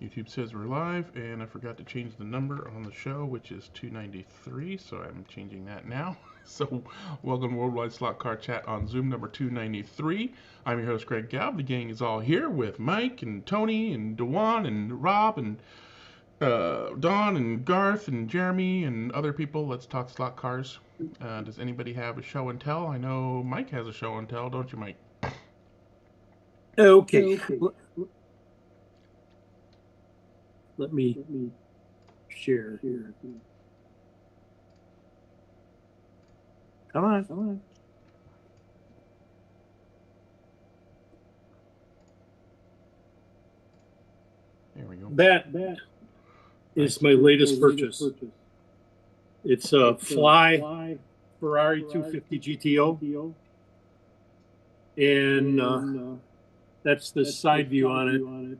YouTube says we're live, and I forgot to change the number on the show, which is 293, so I'm changing that now. So, welcome to Worldwide Slot Car Chat on Zoom number 293. I'm your host, Greg Gabb. The gang is all here with Mike and Tony and Dewan and Rob and Don and Garth and Jeremy and other people. Let's talk slot cars. Does anybody have a show and tell? I know Mike has a show and tell, don't you, Mike? Okay. Let me share here. Come on. There we go. That is my latest purchase. It's a Fly Ferrari 250 GTO. And that's the side view on it.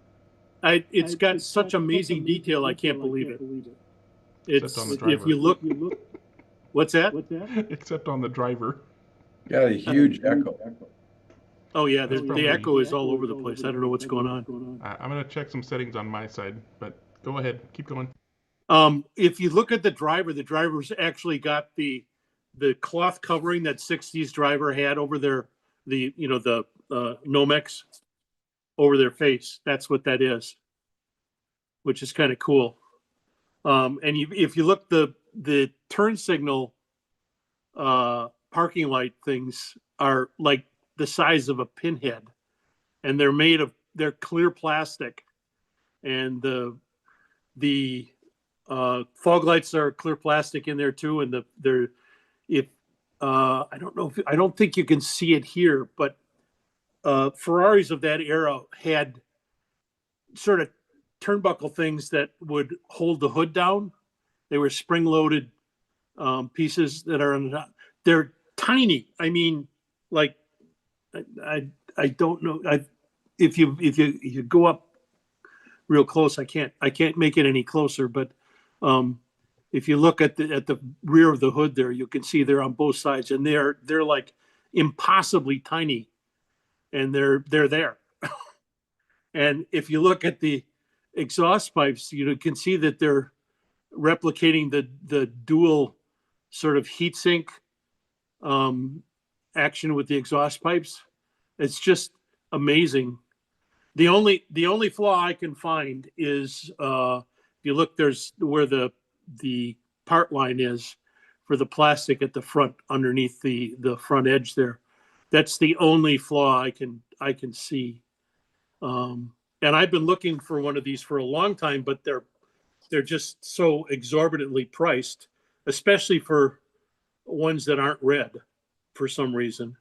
It's got such amazing detail, I can't believe it. Except on the driver. If you look, what's that? Except on the driver. Got a huge echo. Oh yeah, the echo is all over the place. I don't know what's going on. I'm gonna check some settings on my side, but go ahead, keep going. If you look at the driver's actually got the cloth covering that 60s driver had over the Nomex over their face. That's what that is, which is kind of cool. If you look, the turn signal parking light things are like the size of a pinhead, and they're clear plastic, and the fog lights are clear plastic in there too, and I don't think you can see it here, but Ferraris of that era had sort of turnbuckle things that would hold the hood down. They were spring-loaded pieces that are on the top. They're tiny. I mean, like I don't know. If you go up real close, I can't make it any closer. But if you look at the rear of the hood there, you can see they're on both sides, and they're like impossibly tiny. And they're there. And if you look at the exhaust pipes, you can see that they're replicating the dual sort of heatsink action with the exhaust pipes. It's just amazing. The only flaw I can find is if you look, there's where the part line is for the plastic at the front underneath the front edge there. That's the only flaw I can see, and I've been looking for one of these for a long time, but they're just so exorbitantly priced, especially for ones that aren't red for some reason.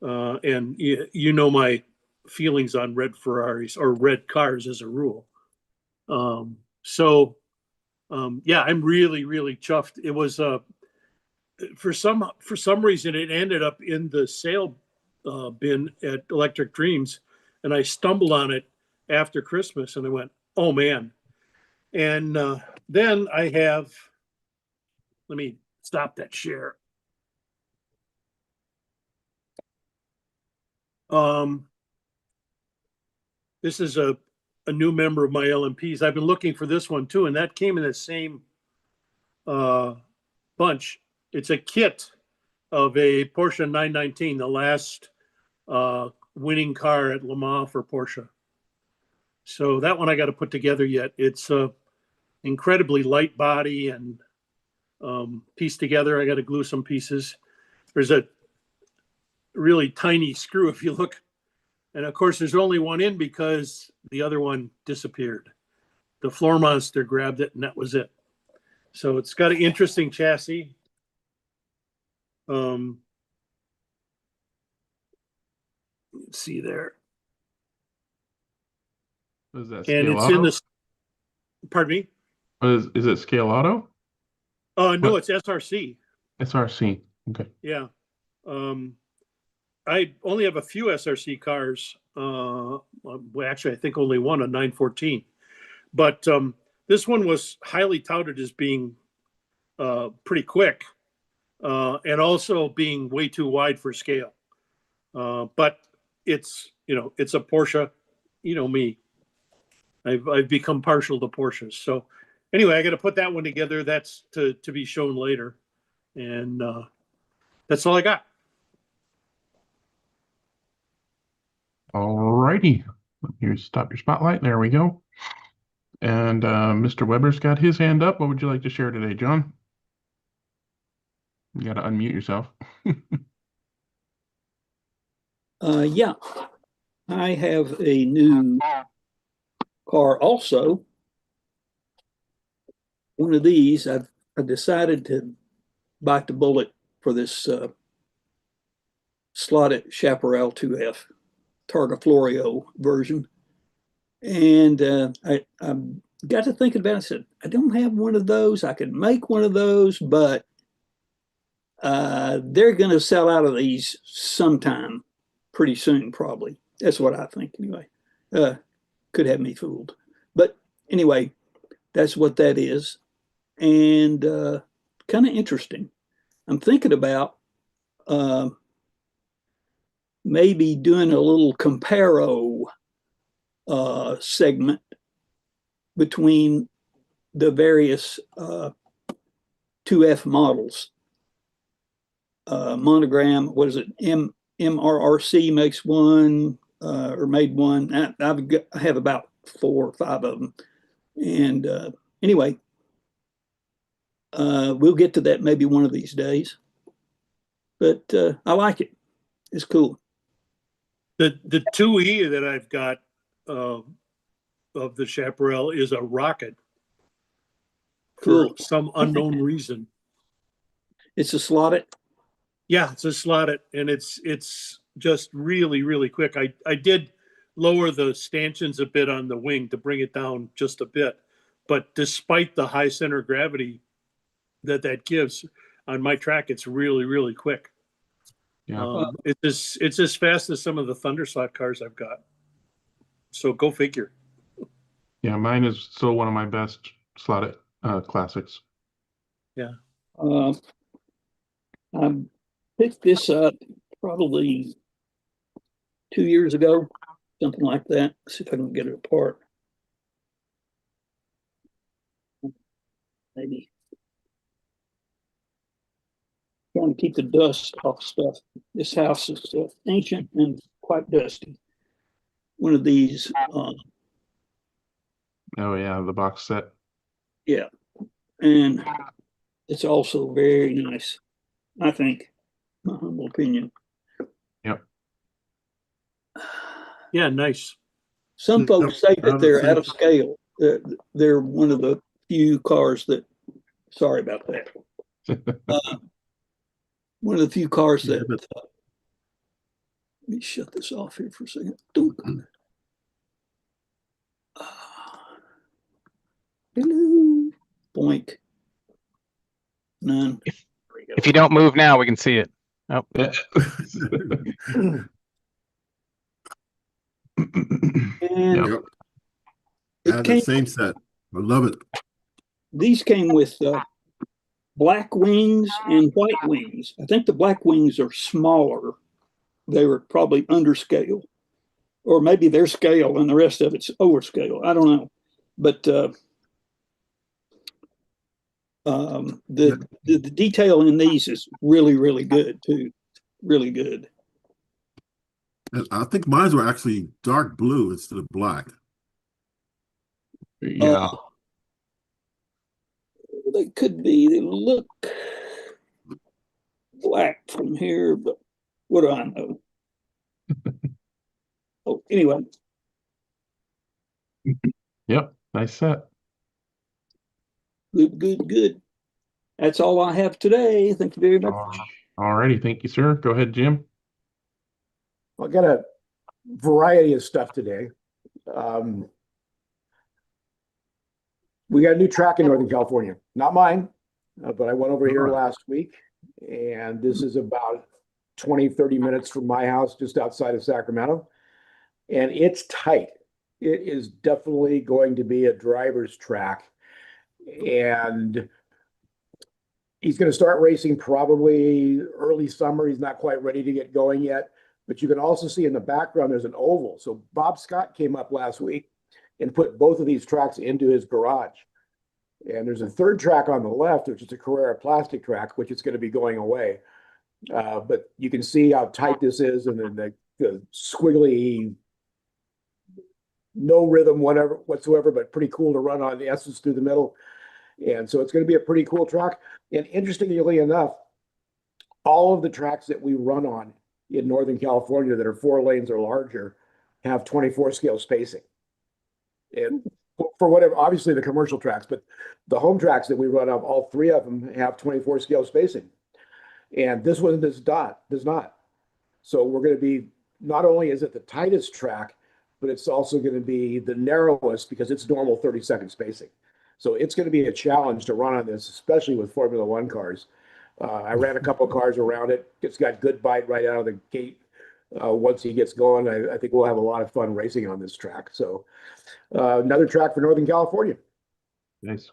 And you know my feelings on red Ferraris or red cars as a rule. Yeah, I'm really, really chuffed. It was for some reason it ended up in the sale bin at Electric Dreams, and I stumbled on it after Christmas, and I went, oh man. And then I have, let me stop that share. This is a new member of my LMPs. I've been looking for this one too, and that came in the same bunch. It's a kit of a Porsche 919, the last winning car at Le Mans for Porsche. So that one I got to put together yet. It's incredibly light body and pieced together. I got to glue some pieces. There's a really tiny screw if you look. And of course, there's only one in because the other one disappeared. The floor monster grabbed it, and that was it. So it's got an interesting chassis. Let's see there. Is that And Scale it's Auto? in this. Pardon me? Is it Scale Auto? No, it's SRC. SRC. Okay. Yeah. I only have a few SRC cars. Well, actually, I think only one, a 914. But this one was highly touted as being pretty quick and also being way too wide for scale. But it's a Porsche, you know me. I've become partial to Porsches. So anyway, I got to put that one together. That's to be shown later, and that's all I got. All righty. Here's stop your spotlight. There we go. And Mr. Weber's got his hand up. What would you like to share today, John? You got to unmute yourself. Yeah, I have a new car also. One of these, I decided to bite the bullet for this slotted Chaparral 2F Targa Florio version. And I got to thinking about it. I said, I don't have one of those. I could make one of those, but they're going to sell out of these sometime pretty soon, probably. That's what I think anyway. Could have me fooled. But anyway, that's what that is. And kind of interesting. I'm thinking about maybe doing a little comparo segment between the various 2F models. Monogram, what is it? MRRC makes one or made one. I have about 4 or 5 of them. And anyway, we'll get to that maybe one of these days. But I like it. It's cool. The 2E that I've got of the Chaparral is a rocket Cool. for some unknown reason. It's a slotted. Yeah, it's a slotted, and it's just really, really quick. I did lower the stanchions a bit on the wing to bring it down just a bit, but despite the high center of gravity that gives on my track, it's really, really quick. Yeah. It's as fast as some of the Thunderslot cars I've got. So go figure. Yeah, mine is still one of my best slotted classics. Yeah. I picked this up probably 2 years ago, something like that. Let's see if I can get it apart. Maybe. Trying to keep the dust off stuff. This house is ancient and quite dusty. One of these. Oh yeah, the box set. Yeah. And it's also very nice, I think, my humble opinion. Yep. Yeah, nice. Some folks say that they're out of scale. They're one of the few cars that, sorry about that. One of the few cars that, let me shut this off here for a second. Hello. Boink. None. If you don't move now, we can see it. Oh. And Yep. it came, the same set. I love it. these came with black wings and white wings. I think the black wings are smaller. They were probably under scale, or maybe they're scale and the rest of it's over scale. I don't know, but the detail in these is really, really good too. Really good. And I think mine were actually dark blue instead of black. Yeah. They could be. They look black from here, but what do I know? Oh, anyway. Yep. Nice set. Good. That's all I have today. Thank you very much. All righty. Thank you, sir. Go ahead, Jim. I got a variety of stuff today. We got a new track in Northern California, not mine, but I went over here last week, and this is about 20, 30 minutes from my house, just outside of Sacramento, and it's tight. It is definitely going to be a driver's track, and he's going to start racing probably early summer. He's not quite ready to get going yet, but you can also see in the background there's an oval. So Bob Scott came up last week and put both of these tracks into his garage. And there's a third track on the left, which is a Carrera plastic track, which is going to be going away. But you can see how tight this is, and then the squiggly, no rhythm, whatever whatsoever, but pretty cool to run on the S's through the middle. And so it's going to be a pretty cool track. And interestingly enough, all of the tracks that we run on in Northern California that are 4 lanes or larger have 24 scale spacing. And for whatever, obviously the commercial tracks, but the home tracks that we run on, all 3 of them have 24 scale spacing. And this one does not. So we're going to be, not only is it the tightest track, but it's also going to be the narrowest because it's normal 30-second spacing. So it's going to be a challenge to run on this, especially with Formula One cars. I ran a couple of cars around it. It's got good bite right out of the gate. Once he gets going, I think we'll have a lot of fun racing on this track. So another track for Northern California. Nice.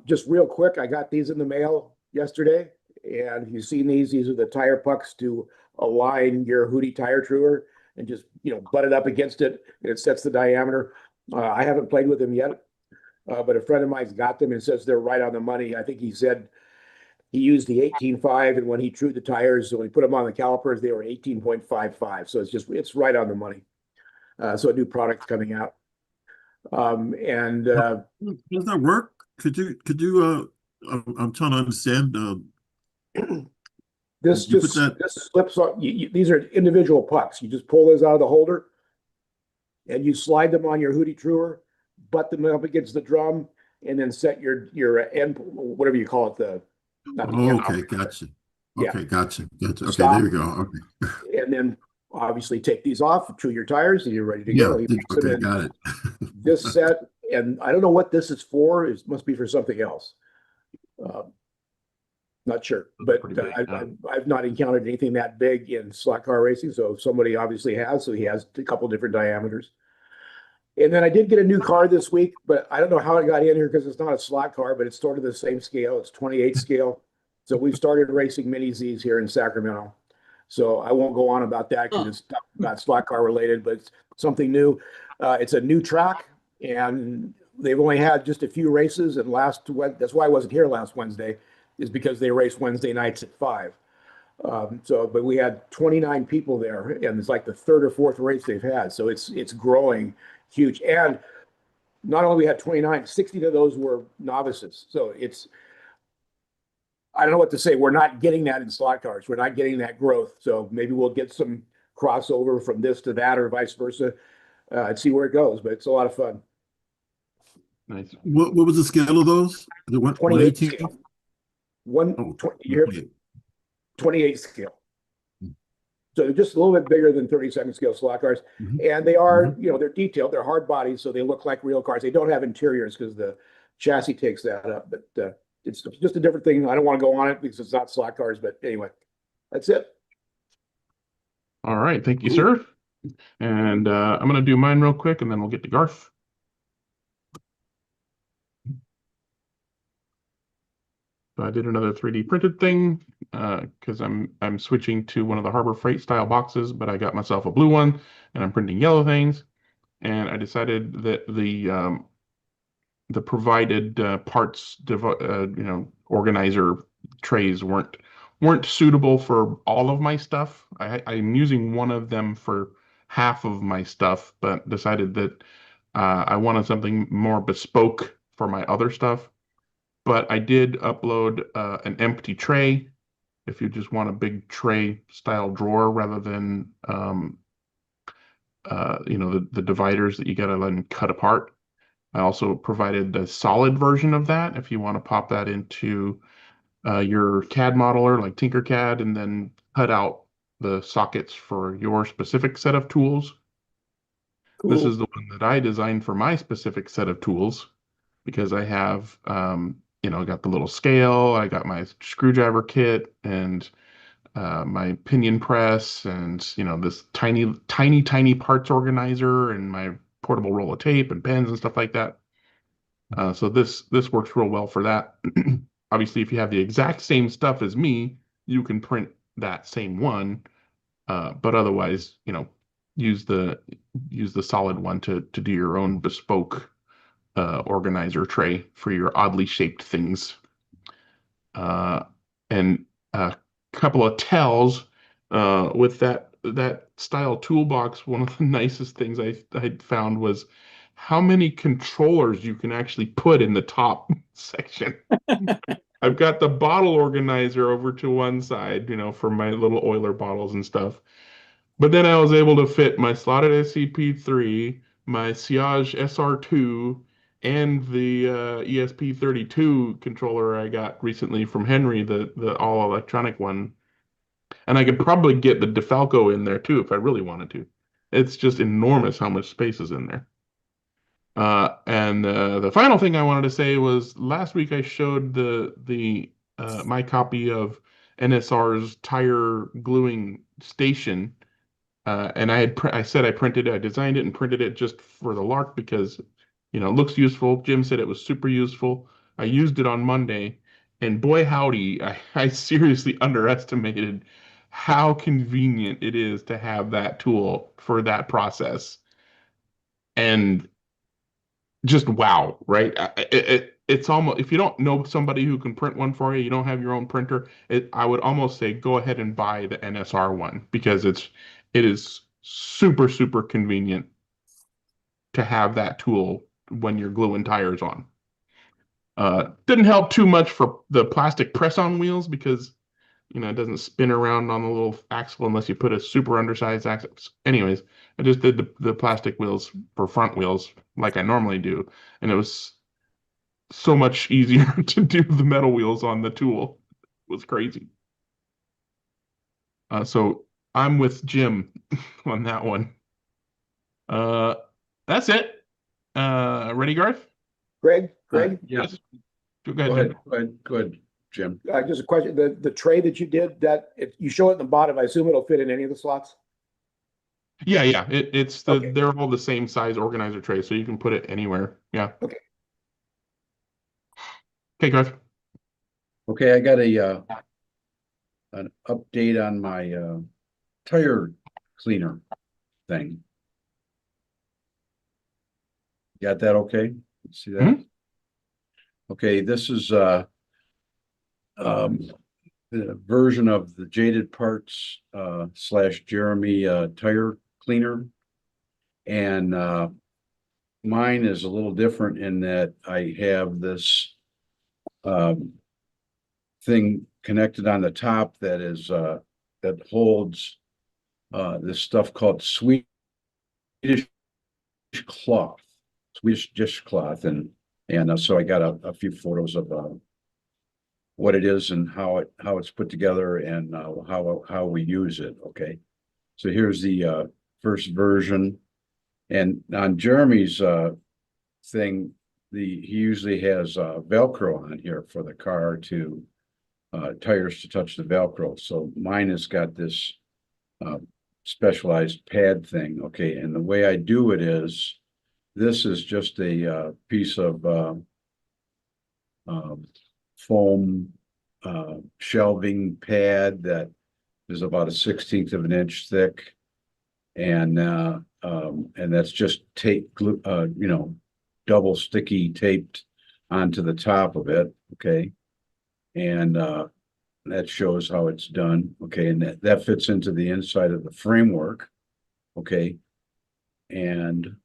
Just real quick, I got these in the mail yesterday. And if you've seen these are the tire pucks to align your Hootie tire truer and just, butt it up against it. And it sets the diameter. I haven't played with them yet, but a friend of mine's got them and says they're right on the money. I think he said he used the 18.5, and when he trued the tires, when he put them on the calipers, they were 18.55. So it's right on the money. So a new product coming out. How does that work? Could you I'm trying to understand. This slips on. These are individual pucks. You just pull those out of the holder, and you slide them on your Hootie truer, butt them up against the drum, and then set your end, whatever you call it, okay, gotcha. Yeah. Okay, gotcha. Okay, Stop. there we go. Okay. And then obviously take these off, true your tires, and you're ready to go. Okay, got it. This set, and I don't know what this is for. It must be for something else. Not sure, but I've not encountered anything that big in slot car racing. So somebody obviously has. So he has a couple different diameters. And then I did get a new car this week, but I don't know how it got in here because it's not a slot car, but it's sort of the same scale. It's 28 scale. So we've started racing mini Zs here in Sacramento. So I won't go on about that because it's not slot car related, but it's something new. It's a new track, and they've only had just a few races. And that's why I wasn't here last Wednesday, is because they race Wednesday nights at 5. But we had 29 people there, and it's like the 3rd or 4th race they've had. So it's growing huge. And not only we had 29, 60 of those were novices. So I don't know what to say. We're not getting that in slot cars. We're not getting that growth. So maybe we'll get some crossover from this to that or vice versa and see where it goes. But it's a lot of fun. Nice. What was the scale of those? 28 scale. 28 scale. So they're just a little bit bigger than 32nd scale slot cars. And they are, they're detailed. They're hard bodies, so they look like real cars. They don't have interiors because the chassis takes that up. But it's just a different thing. I don't want to go on it because it's not slot cars. But anyway, that's it. All right. Thank you, sir. And I'm going to do mine real quick, and then we'll get to Garth. So I did another 3D printed thing because I'm switching to one of the Harbor Freight style boxes, but I got myself a blue one, and I'm printing yellow things. And I decided that the provided parts organizer trays weren't suitable for all of my stuff. I'm using one of them for half of my stuff, but decided that I wanted something more bespoke for my other stuff. But I did upload an empty tray if you just want a big tray style drawer rather than the dividers that you gotta then cut apart. I also provided a solid version of that if you want to pop that into your CAD modeler like Tinkercad and then cut out the sockets for your specific set of tools. Cool. This is the one that I designed for my specific set of tools because I have I got the little scale, I got my screwdriver kit and my pinion press and this tiny parts organizer and my portable roll of tape and pens and stuff like that. So this works real well for that. Obviously, if you have the exact same stuff as me, you can print that same one. But otherwise, use the solid one to do your own bespoke organizer tray for your oddly shaped things. And a couple of tells with that style toolbox. One of the nicest things I found was how many controllers you can actually put in the top section. I've got the bottle organizer over to one side, for my little Euler bottles and stuff. But then I was able to fit my slotted SCP-3, my Siage SR2, and the ESP32 controller I got recently from Henry, the all electronic one. And I could probably get the DeFalco in there too if I really wanted to. It's just enormous how much space is in there. And the final thing I wanted to say was last week I showed the my copy of NSR's tire gluing station, and I said I designed it and printed it just for the lark because it looks useful. Jim said it was super useful. I used it on Monday, and boy howdy, I seriously underestimated how convenient it is to have that tool for that process. And just wow, right? It's almost, if you don't know somebody who can print one for you, you don't have your own printer, I would almost say go ahead and buy the NSR one because it is super, super convenient to have that tool when you're gluing tires on. Didn't help too much for the plastic press-on wheels because it doesn't spin around on the little axle unless you put a super undersized axle. Anyways, I just did the plastic wheels for front wheels like I normally do, and it was so much easier to do the metal wheels on the tool. It was crazy. So I'm with Jim on that one. That's it. Ready, Garth? Greg, Yes. Go Go ahead, ahead, go ahead, Jim. just a question. The tray that you did, you show it in the bottom, I assume it'll fit in any of the slots? Jim. Yeah. It's Okay. they're all the same size organizer tray, so you can put it anywhere. Yeah. Okay. Okay, Garth. Okay, I got an update on my tire cleaner thing. Got that okay? See that? Mhm. Okay, this is the version of the Jaded Parts / Jeremy tire cleaner. And mine is a little different in that I have this thing connected on the top that is that holds this stuff called Swedish cloth, Swedish dishcloth, and so I got a few photos of what it is and how it's put together and how we use it. Okay, so here's the first version, and on Jeremy's thing, he usually has Velcro on here for the car to tires to touch the Velcro. So mine has got this specialized pad thing. Okay, and the way I do it is this is just a piece of foam shelving pad that is about a 1/16 of an inch thick, and that's just tape glue, double sticky taped onto the top of it. Okay, and that shows how it's done. Okay, and that fits into the inside of the framework. Okay, and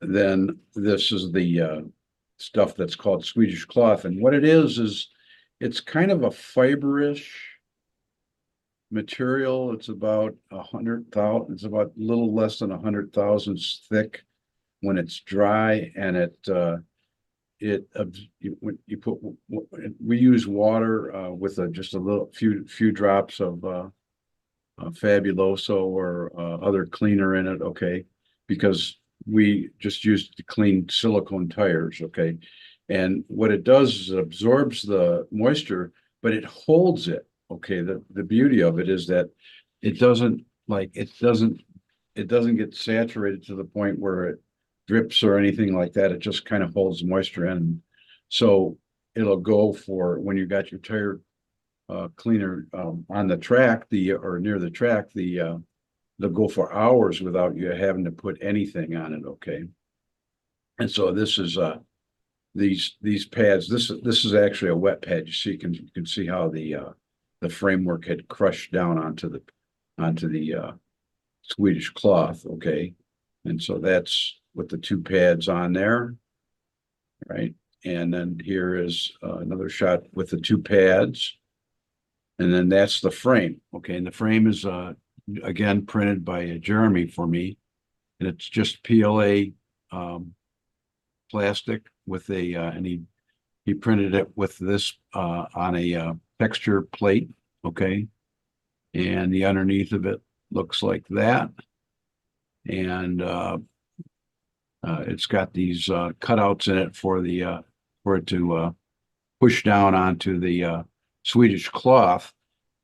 then this is the stuff that's called Swedish cloth, and what it is it's kind of a fiberish material. It's about 100,000. It's about a little less than 100 thousandths thick when it's dry, and we use water with just a little few drops of Fabuloso or other cleaner in it. Okay, because we just use it to clean silicone tires. Okay, and what it does is it absorbs the moisture, but it holds it. Okay, the beauty of it is that it doesn't get saturated to the point where it drips or anything like that. It just kind of holds moisture in. So it'll go for when you got your tire cleaner on the track, or near the track, the they'll go for hours without you having to put anything on it, okay? And so this is these pads, this is actually a wet pad. You can see how the framework had crushed down onto the Swedish cloth, okay? And so that's with the two pads on there, right? And then here is another shot with the two pads. And then that's the frame, okay? And the frame is again printed by Jeremy for me. And it's just PLA plastic with a and he printed it with this on a texture plate, okay? And the underneath of it looks like that. And it's got these cutouts in it for it to push down onto the Swedish cloth.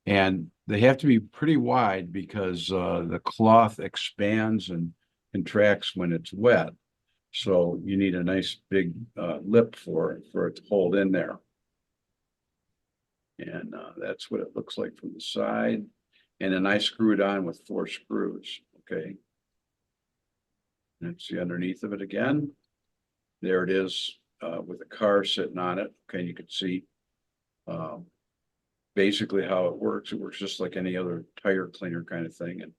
And they have to be pretty wide because the cloth expands and contracts when it's wet. So you need a nice big lip for it to hold in there. And that's what it looks like from the side. And then I screwed on with 4 screws, okay? That's the underneath of it again. There it is with a car sitting on it. Okay, you can see basically how it works. It works just like any other tire cleaner kind of thing. And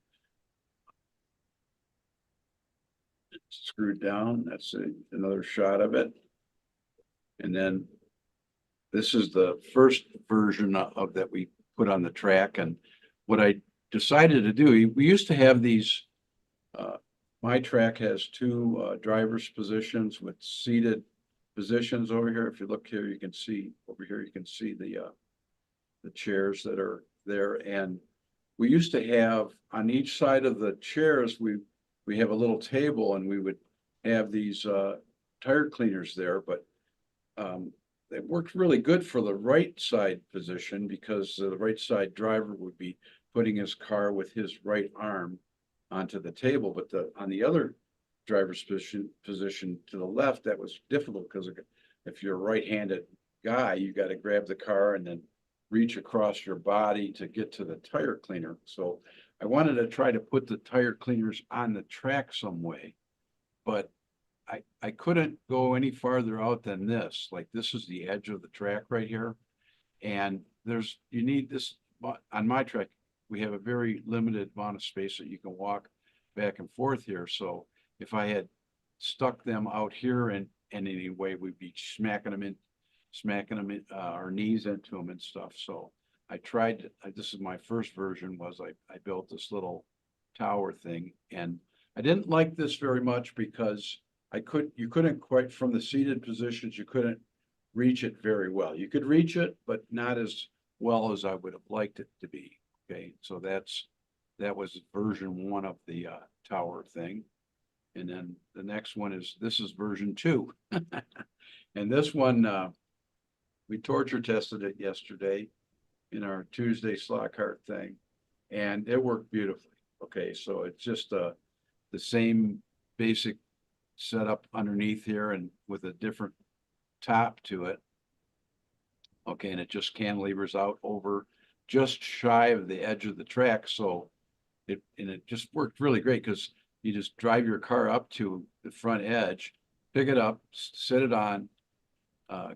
it's screwed down. That's another shot of it. And then this is the first version of that we put on the track. And what I decided to do, we used to have these, my track has 2 driver's positions with seated positions over here. If you look here, you can see over here, you can see the chairs that are there. And we used to have on each side of the chairs, we have a little table and we would have these tire cleaners there, but it worked really good for the right side position because the right side driver would be putting his car with his right arm onto the table, but on the other driver's position to the left, that was difficult because if you're a right-handed guy, you got to grab the car and then reach across your body to get to the tire cleaner. So I wanted to try to put the tire cleaners on the track some way, but I couldn't go any farther out than this. Like this is the edge of the track right here. And you need this on my track. We have a very limited amount of space that you can walk back and forth here. So if I had stuck them out here in any way, we'd be smacking our knees into them and stuff. So I tried, this is my first version, was I built this little tower thing. And I didn't like this very much because you couldn't quite, from the seated positions, you couldn't reach it very well. You could reach it, but not as well as I would have liked it to be. Okay, so that was version 1 of the tower thing. And then the next one this is version 2. And this one, we torture tested it yesterday in our Tuesday slot cart thing, and it worked beautifully. Okay, so it's just the same basic setup underneath here and with a different top to it. Okay, and it just cantilevers out over just shy of the edge of the track. So it just worked really great because you just drive your car up to the front edge, pick it up, set it on,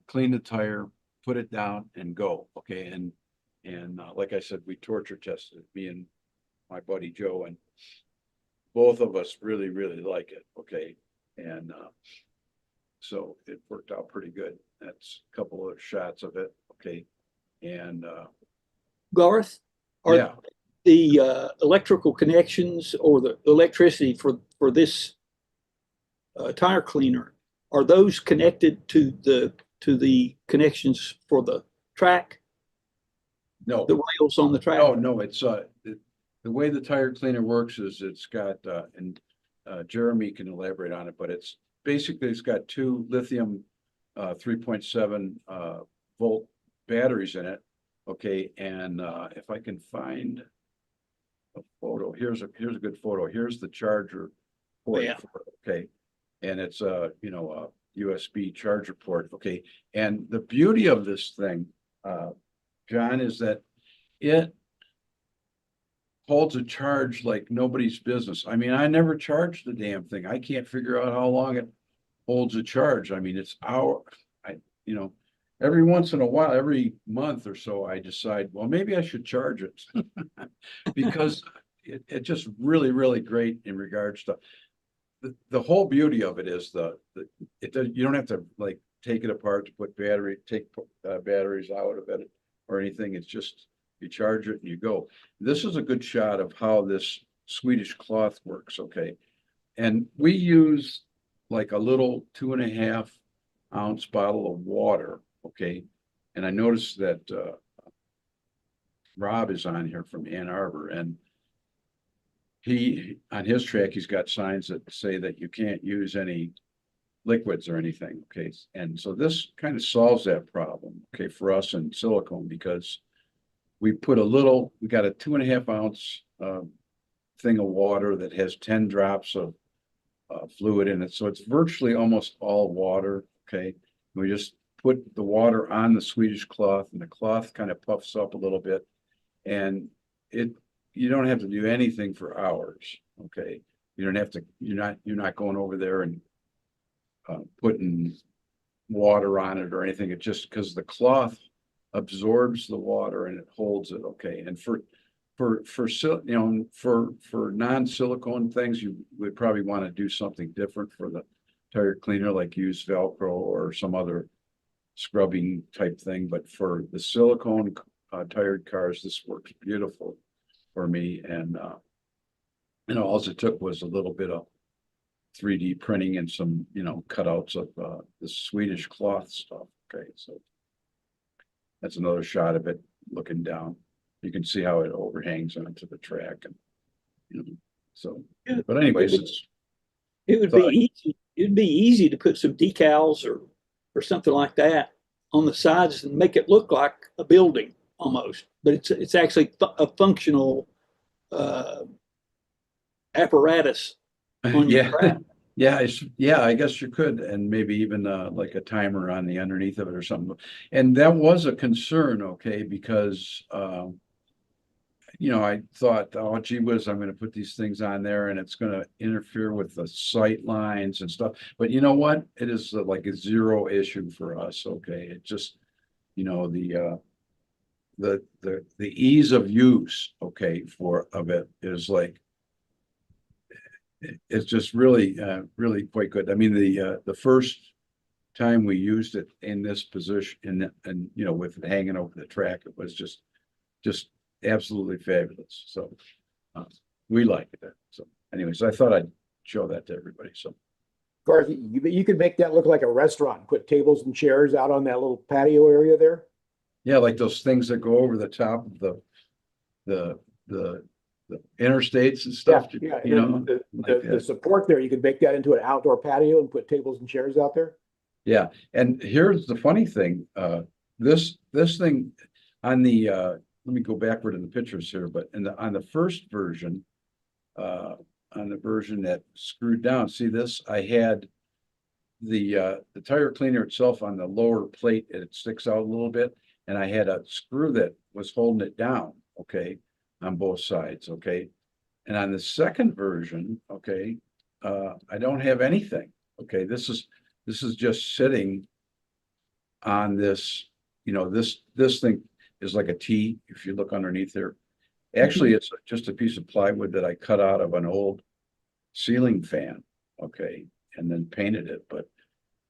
clean the tire, put it down and go. Okay. And like I said, we torture tested it, me and my buddy Joe, and both of us really, really like it. Okay. And so it worked out pretty good. That's a couple of shots of it. Okay. And Garth, yeah, the electrical connections or the electricity for this tire cleaner, are those connected to the connections for the track? no, The rails on the track? no, it's the way the tire cleaner works is it's got and Jeremy can elaborate on it, but it's got 2 lithium 3.7 volt batteries in it. Okay, and if I can find a photo, here's a good photo. Here's the charger port. Yeah. Okay, and it's a USB charger port. Okay, and the beauty of this thing, John, is that it holds a charge like nobody's business. I mean, I never charged the damn thing. I can't figure out how long it holds a charge. I mean, it's you know, every once in a while, every month or so, I decide, well, maybe I should charge it. Because it just really, really great in regards to the whole beauty of it is you don't have to like take it apart to put batteries out of it or anything. It's just, you charge it and you go. This is a good shot of how this Swedish cloth works, okay? And we use like a little 2.5 ounce bottle of water, okay? And I noticed that Rob is on here from Ann Arbor, and on his track, he's got signs that say that you can't use any liquids or anything, okay? And so this kind of solves that problem, okay, for us in silicone, because we got a 2.5 ounce thing of water that has 10 drops of fluid in it. So it's virtually almost all water, okay? We just put the water on the Swedish cloth, and the cloth kind of puffs up a little bit, and you don't have to do anything for hours, okay? You don't have to, you're not going over there and putting water on it or anything. It just, because the cloth absorbs the water and it holds it, okay? And for non-silicone things, you would probably want to do something different for the tire cleaner, like use Velcro or some other scrubbing type thing. But for the silicone tired cars, this works beautiful for me. And all it took was a little bit of 3D printing and some cutouts of the Swedish cloth stuff. Okay, so that's another shot of it looking down. You can see how it overhangs onto the track, and so. But anyways, it would be easy. It'd be easy to put some decals or something like that on the sides and make it look like a building almost. But it's actually a functional apparatus on your track. Yeah, I guess you could, and maybe even like a timer on the underneath of it or something. And that was a concern, okay, because I thought, oh, gee whiz, I'm going to put these things on there and it's going to interfere with the sight lines and stuff. But you know what? It is like a zero issue for us, okay? It just, the ease of use, okay, of it is like, it's just really, really quite good. I mean, the first time we used it in this position and with it hanging over the track, it was just absolutely fabulous. So we liked it. So anyways, I thought I'd show that to everybody. So Garth, you could make that look like a restaurant, put tables and chairs out on that little patio area there. Yeah, like those things that go over the top of the interstates and stuff. Yeah, like the support there, you could make that into an outdoor patio and put tables and chairs out there. Yeah, and here's the funny thing. This thing on the let me go backward in the pictures here, but on the first version, on the version that screwed down, see this? I had the tire cleaner itself on the lower plate, and it sticks out a little bit, and I had a screw that was holding it down, okay, on both sides, okay. And on the second version, okay, I don't have anything, okay. This is just sitting on this, this thing is like a T. If you look underneath there, actually, it's just a piece of plywood that I cut out of an old ceiling fan, okay, and then painted it. But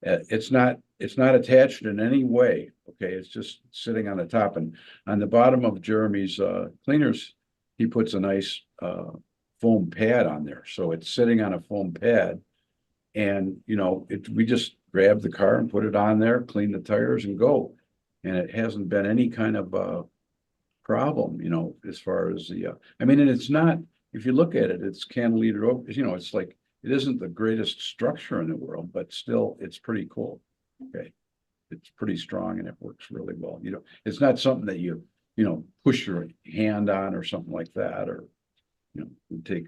it's not attached in any way, okay. It's just sitting on the top, and on the bottom of Jeremy's cleaners, he puts a nice foam pad on there, so it's sitting on a foam pad, and we just grab the car and put it on there, clean the tires, and go. And it hasn't been any kind of problem, as far as and it's not, if you look at it, it's cantilevered over, it's like, it isn't the greatest structure in the world, but still, it's pretty cool. Okay. It's pretty strong and it works really well. It's not something that you push your hand on or something like that, or, take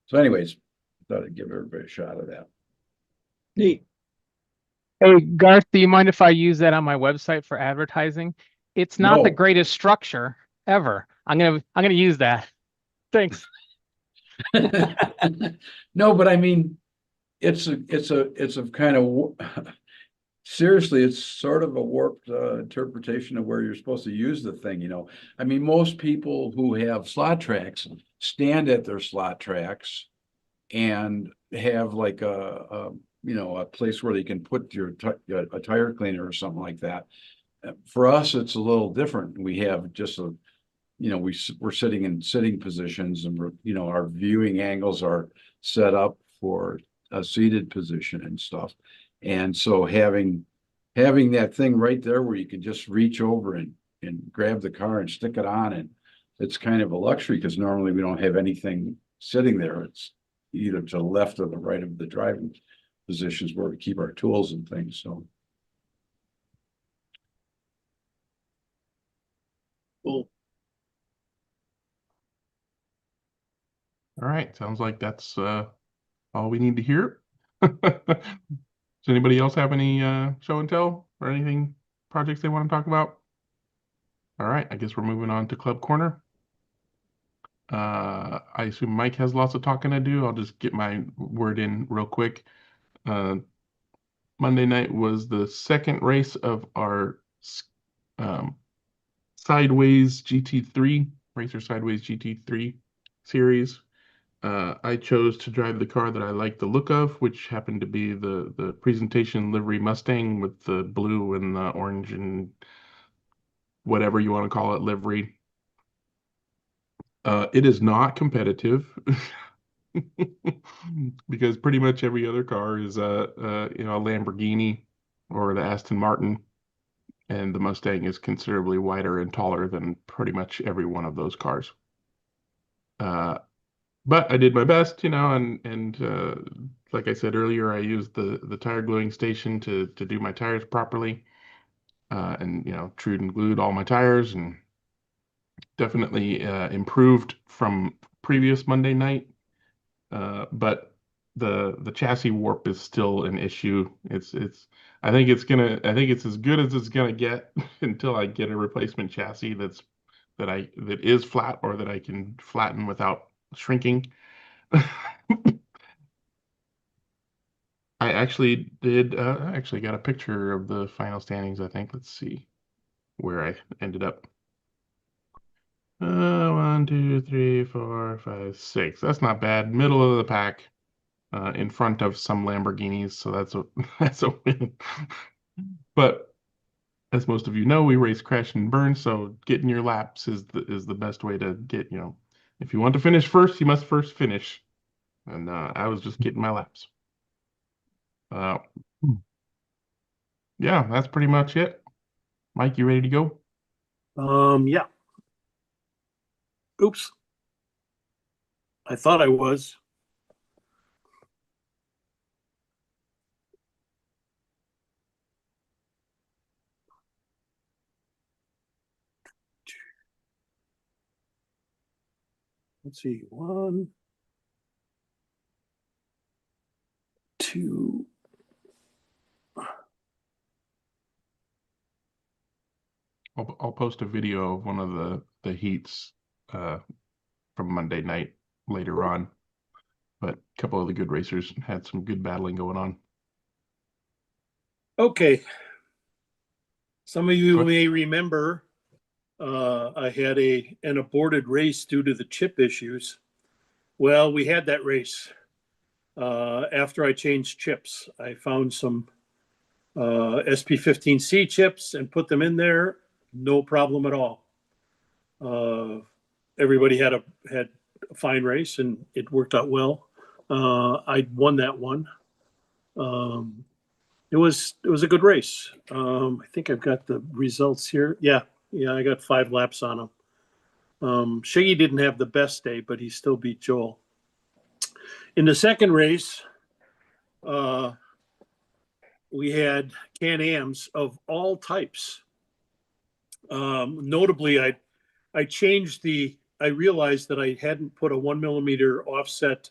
so anyways, I thought I'd give everybody a shot of that. Neat. Hey, Garth, do you mind if I use that on my website for advertising? It's not the No. greatest structure, ever. I'm gonna use that. Thanks. No, but I mean, it's a kind of, seriously, it's sort of a warped interpretation of where you're supposed to use the thing, you know. I mean, most people who have slot tracks stand at their slot tracks and have like a place where they can put a tire cleaner or something like that. For us, it's a little different. We have just we're sitting in sitting positions, and our viewing angles are set up for a seated position and stuff. And so having that thing right there where you can just reach over and grab the car and stick it on, and it's kind of a luxury because normally we don't have anything sitting there. It's either to the left or the right of the driving positions where we keep our tools and things. So Cool. All right, sounds like that's all we need to hear. Does anybody else have any show and tell or anything projects they want to talk about? All right, I guess we're moving on to Club Corner. I assume Mike has lots of talking to do. I'll just get my word in real quick. Monday night was the second race of our Sideways GT3, Racer Sideways GT3 series. I chose to drive the car that I like the look of, which happened to be the presentation livery Mustang with the blue and the orange and whatever you want to call it livery. It is not competitive because pretty much every other car is a Lamborghini or the Aston Martin, and the Mustang is considerably wider and taller than pretty much every one of those cars. But I did my best, and like I said earlier, I used the tire gluing station to do my tires properly, and trued and glued all my tires, and definitely improved from previous Monday night. But the chassis warp is still an issue. I think it's as good as it's gonna get until I get a replacement chassis that is flat or that I can flatten without shrinking. I actually did. I actually got a picture of the final standings. I think. Let's see where I ended up. 1, 2, 3, 4, 5, 6. That's not bad. Middle of the pack, in front of some Lamborghinis. So that's a that's a win. But as most of you know, we race crash and burn. So getting your laps is the best way to get. If you want to finish first, you must first finish. And I was just getting my laps. Uh, yeah, that's pretty much it. Mike, you ready to go? Yeah. Oops. I thought I was. Let's see. 1, 2. I'll post a video of one of the heats from Monday night later on. But a couple of the good racers had some good battling going on. Okay. Some of you may remember I had an aborted race due to the chip issues. Well, we had that race. After I changed chips, I found some SP15C chips and put them in there. No problem at all. Everybody had a fine race and it worked out well. I won that one. It was a good race. I think I've got the results here. Yeah, I got 5 laps on him. Shaggy didn't have the best day, but he still beat Joel. In the second race, we had Can-Ams of all types. Notably, I changed I realized that I hadn't put a 1mm offset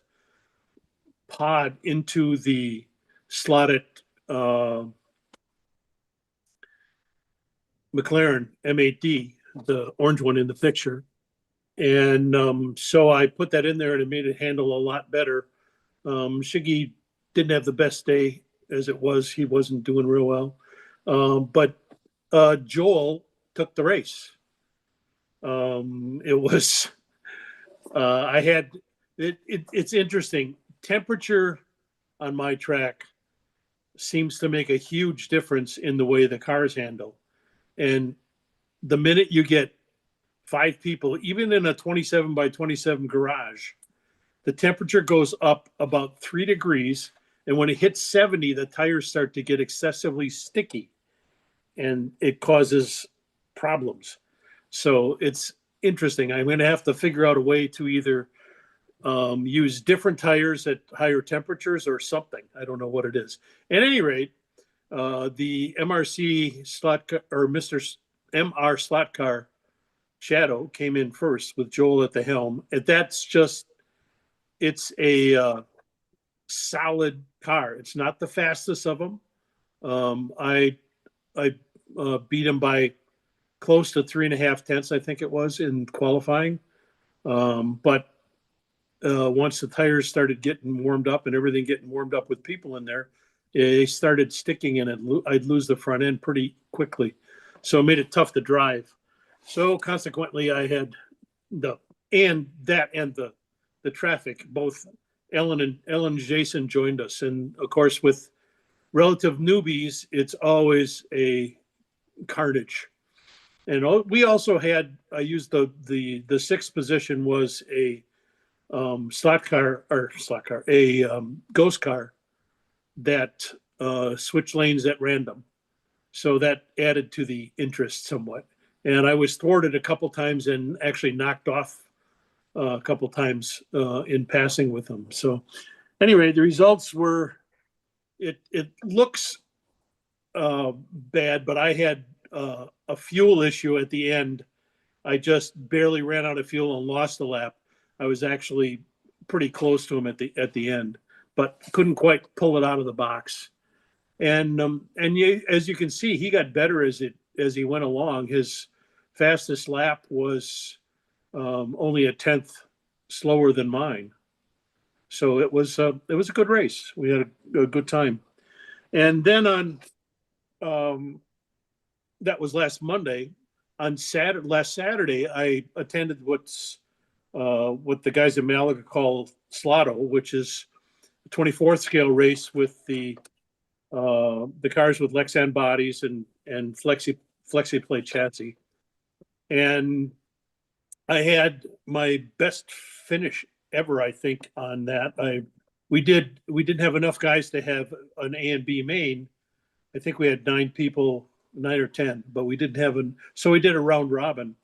pod into the slotted McLaren M8D the orange one in the picture. And so I put that in there and it made it handle a lot better. Shiggy didn't have the best day as it was. He wasn't doing real well. But Joel took the race. It was, it's interesting. Temperature on my track seems to make a huge difference in the way the cars handle. And the minute you get 5 people, even in a 27 by 27 garage, the temperature goes up about 3 degrees. And when it hits 70, the tires start to get excessively sticky and it causes problems. So it's interesting. I'm going to have to figure out a way to either use different tires at higher temperatures or something. I don't know what it is. At any rate, the MRC slot car, or Mr. MR slot car Shadow came in first with Joel at the helm. And that's just, it's a solid car. It's not the fastest of them. I beat him by close to 3.5 tenths, I think it was, in qualifying. But once the tires started getting warmed up and everything getting warmed up with people in there, they started sticking and I'd lose the front end pretty quickly. So it made it tough to drive. So consequently, I had the traffic. Both Ellen and Jason joined us, and of course, with relative newbies, it's always a carnage. And we also had, I used the 6th position was a ghost car that switched lanes at random. So that added to the interest somewhat. And I was thwarted a couple times and actually knocked off a couple times in passing with them. So anyway, the results were, it looks bad, but I had a fuel issue at the end. I just barely ran out of fuel and lost a lap. I was actually pretty close to him at the end, but couldn't quite pull it out of the box. And as you can see, he got better as he went along. His fastest lap was only a tenth slower than mine. So it was a good race. We had a good time. And then on that was last Monday. On last Saturday, I attended what the guys in Malaga call Slotto, which is a 24th scale race with the cars with Lexan bodies and flexi plate chassis. And I had my best finish ever, I think, on that. We didn't have enough guys to have an A and B main. I think we had 9 people, 9 or 10, but we didn't have so we did a round robin.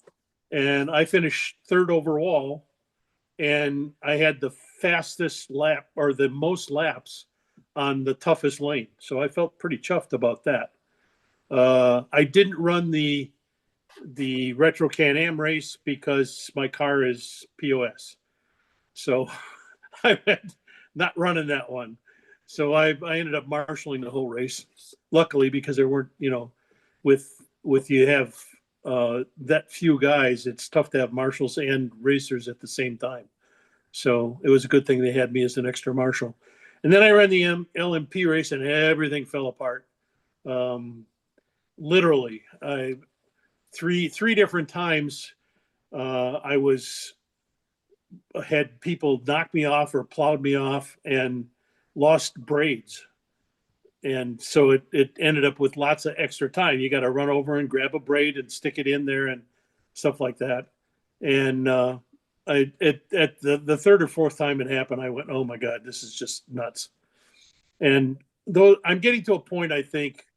And I finished 3rd overall, and I had the fastest lap, or the most laps on the toughest lane. So I felt pretty chuffed about that. I didn't run the Retro Can-Am race because my car is POS. So I went not running that one. So I ended up marshaling the whole race. Luckily, because there weren't, with you have that few guys, it's tough to have marshals and racers at the same time. So it was a good thing they had me as an extra marshal. And then I ran the LMP race and everything fell apart. Literally, three different times I had people knock me off or plowed me off and lost braids. And so it ended up with lots of extra time. You got to run over and grab a braid and stick it in there and stuff like that. And at the 3rd or 4th time it happened, I went, oh my God, this is just nuts. And though I'm getting to a point, I think,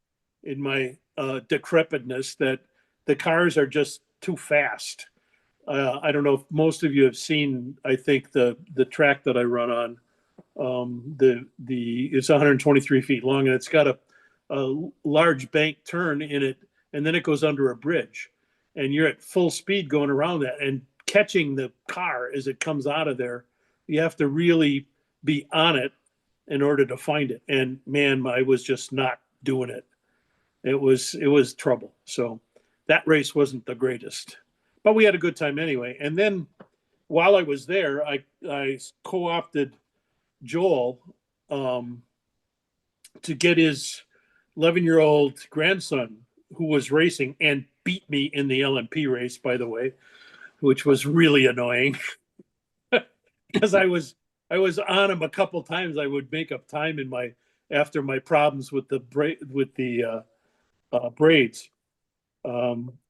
in my decrepitness that the cars are just too fast. I don't know if most of you have seen, I think, the track that I run on. It's 123 feet long, and it's got a large bank turn in it, and then it goes under a bridge. And you're at full speed going around that and catching the car as it comes out of there. You have to really be on it in order to find it. And man, I was just not doing it. It was trouble. So that race wasn't the greatest. but we had a good time anyway. And then while I was there, I co-opted Joel to get his 11-year-old grandson, who was racing and beat me in the LMP race, by the way, which was really annoying because I was on him a couple times. I would make up time after my problems with the braids.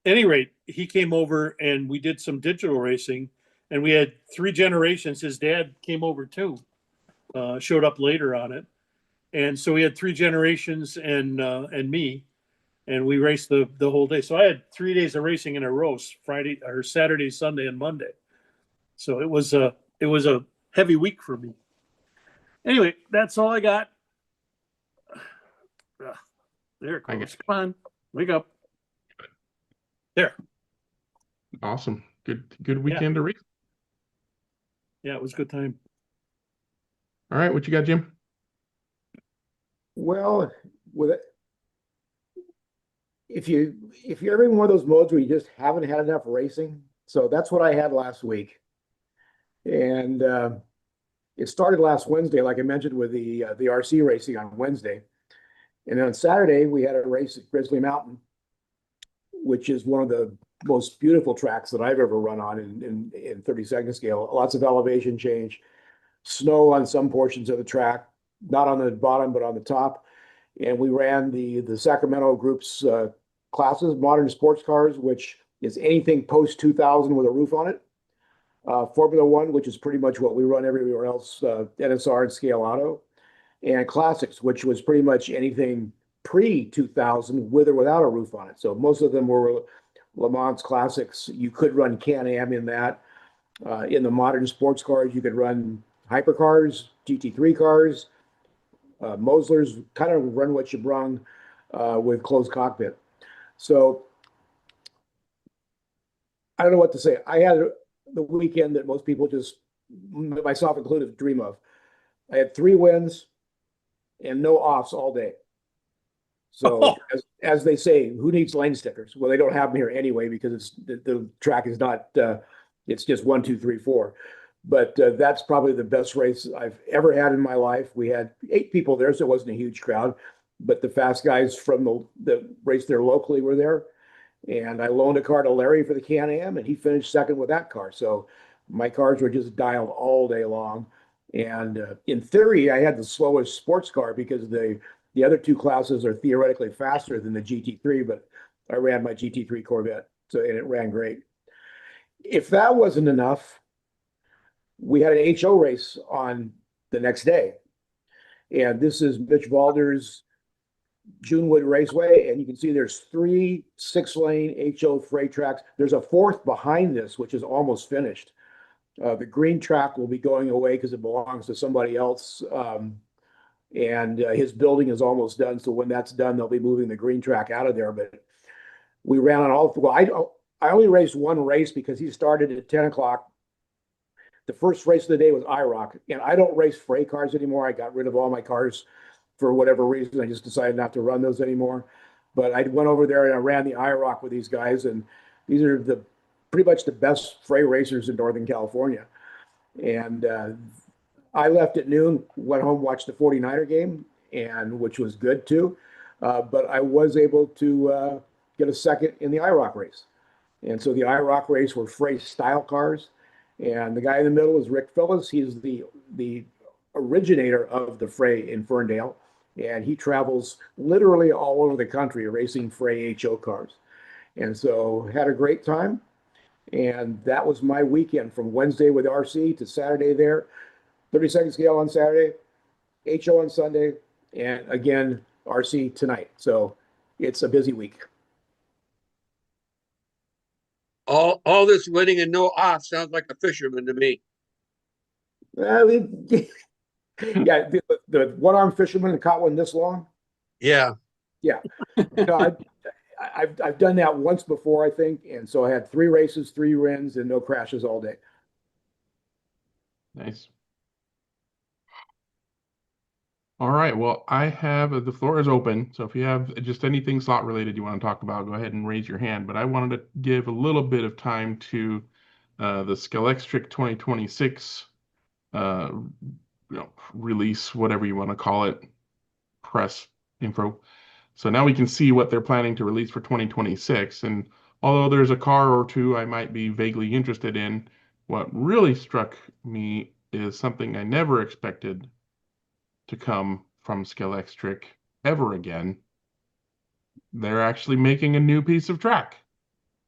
Any rate, he came over and we did some digital racing, and we had 3 generations. His dad came over too, showed up later on it, and so we had 3 generations and me, and we raced the whole day. So I had 3 days of racing in a row: Friday or Saturday, Sunday, and Monday. So it was a heavy week for me. Anyway, that's all I got. There it goes. Come on, wake up. There. Awesome. Good weekend to race. Yeah, it was a good time. All right, what you got, Jim? Well, with it, if you're ever in one of those modes where you just haven't had enough racing, so that's what I had last week, and it started last Wednesday, like I mentioned, with the RC racing on Wednesday, and then on Saturday we had a race at Grizzly Mountain, which is one of the most beautiful tracks that I've ever run on in 32nd scale. Lots of elevation change, snow on some portions of the track, not on the bottom, but on the top. And we ran the Sacramento group's classes, modern sports cars, which is anything post 2000 with a roof on it. Formula One, which is pretty much what we run everywhere else, NSR and Scale Auto. And classics, which was pretty much anything pre-2000 with or without a roof on it. So most of them were Le Mans classics. You could run Can-Am in that. In the modern sports cars, you could run hypercars, GT3 cars, Moslers, kind of run what you brung with closed cockpit. So I don't know what to say. I had the weekend that most people, just myself included, dream of. I had 3 wins and no offs all day. So as they say, who needs lane stickers? Well, they don't have them here anyway because the track is not. It's just 1, 2, 3, 4. But that's probably the best race I've ever had in my life. We had 8 people there, so it wasn't a huge crowd. But the fast guys from the race there locally were there. And I loaned a car to Larry for the Can-Am, and he finished second with that car. So my cars were just dialed all day long. And in theory, I had the slowest sports car because the other 2 classes are theoretically faster than the GT3, but I ran my GT3 Corvette, and it ran great. If that wasn't enough, we had an HO race on the next day. And this is Mitch Valder's Junewood Raceway, and you can see there's 3 6-lane HO freight tracks. There's a 4th behind this, which is almost finished. The green track will be going away because it belongs to somebody else. And his building is almost done. So when that's done, they'll be moving the green track out of there. But we ran on all. Well, I only raced one race because he started at 10 o'clock. The first race of the day was IROC, and I don't race freight cars anymore. I got rid of all my cars for whatever reason. I just decided not to run those anymore. But I went over there and I ran the IROC with these guys, and these are pretty much the best freight racers in Northern California. And I left at noon, went home, watched the 49er game, and which was good too. But I was able to get a second in the IROC race. And so the IROC race were freight style cars. And the guy in the middle is Rick Phillips. He's the originator of the freight in Ferndale. And he travels literally all over the country racing freight HO cars. And so had a great time. And that was my weekend from Wednesday with RC to Saturday there. 32nd scale on Saturday, HO on Sunday, and again, RC tonight. So it's a busy week. All this winning and no off sounds like a fisherman to me. Yeah, the one-armed fisherman that caught one this long. Yeah. Yeah. No, I've done that once before, I think. And so I had 3 races, 3 wins, and no crashes all day. Nice. All right. Well, I have the floor is open. So if you have just anything slot related you want to talk about, go ahead and raise your hand. But I wanted to give a little bit of time to the Scalextric 2026 uh, release, whatever you want to call it, press info. So now we can see what they're planning to release for 2026. And although there's a car or two I might be vaguely interested in, what really struck me is something I never expected to come from Scalextric ever again. They're actually making a new piece of track.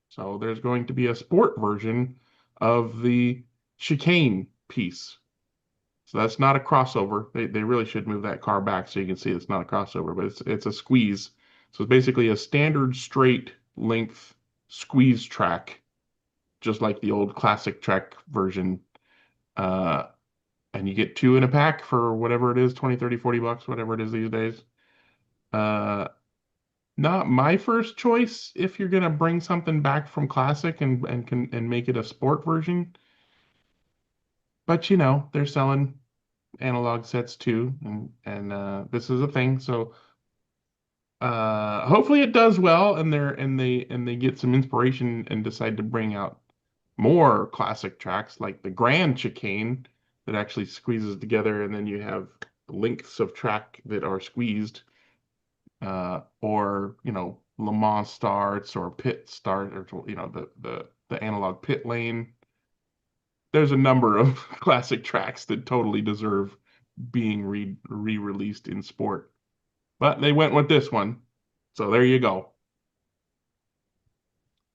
So there's going to be a sport version of the chicane piece. So that's not a crossover. They really should move that car back so you can see it's not a crossover, but it's a squeeze. So it's basically a standard straight length squeeze track, just like the old classic track version. And you get two in a pack for whatever it is, 20, 30, 40 bucks, whatever it is these days. Not my first choice if you're gonna bring something back from classic and make it a sport version. But they're selling analog sets too, and this is a thing. So hopefully it does well, and they get some inspiration and decide to bring out more classic tracks like the Grand Chicane that actually squeezes together, and then you have lengths of track that are squeezed, or Le Mans starts or pit start, or the analog pit lane. There's a number of classic tracks that totally deserve being re-released in sport. But they went with this one. So there you go.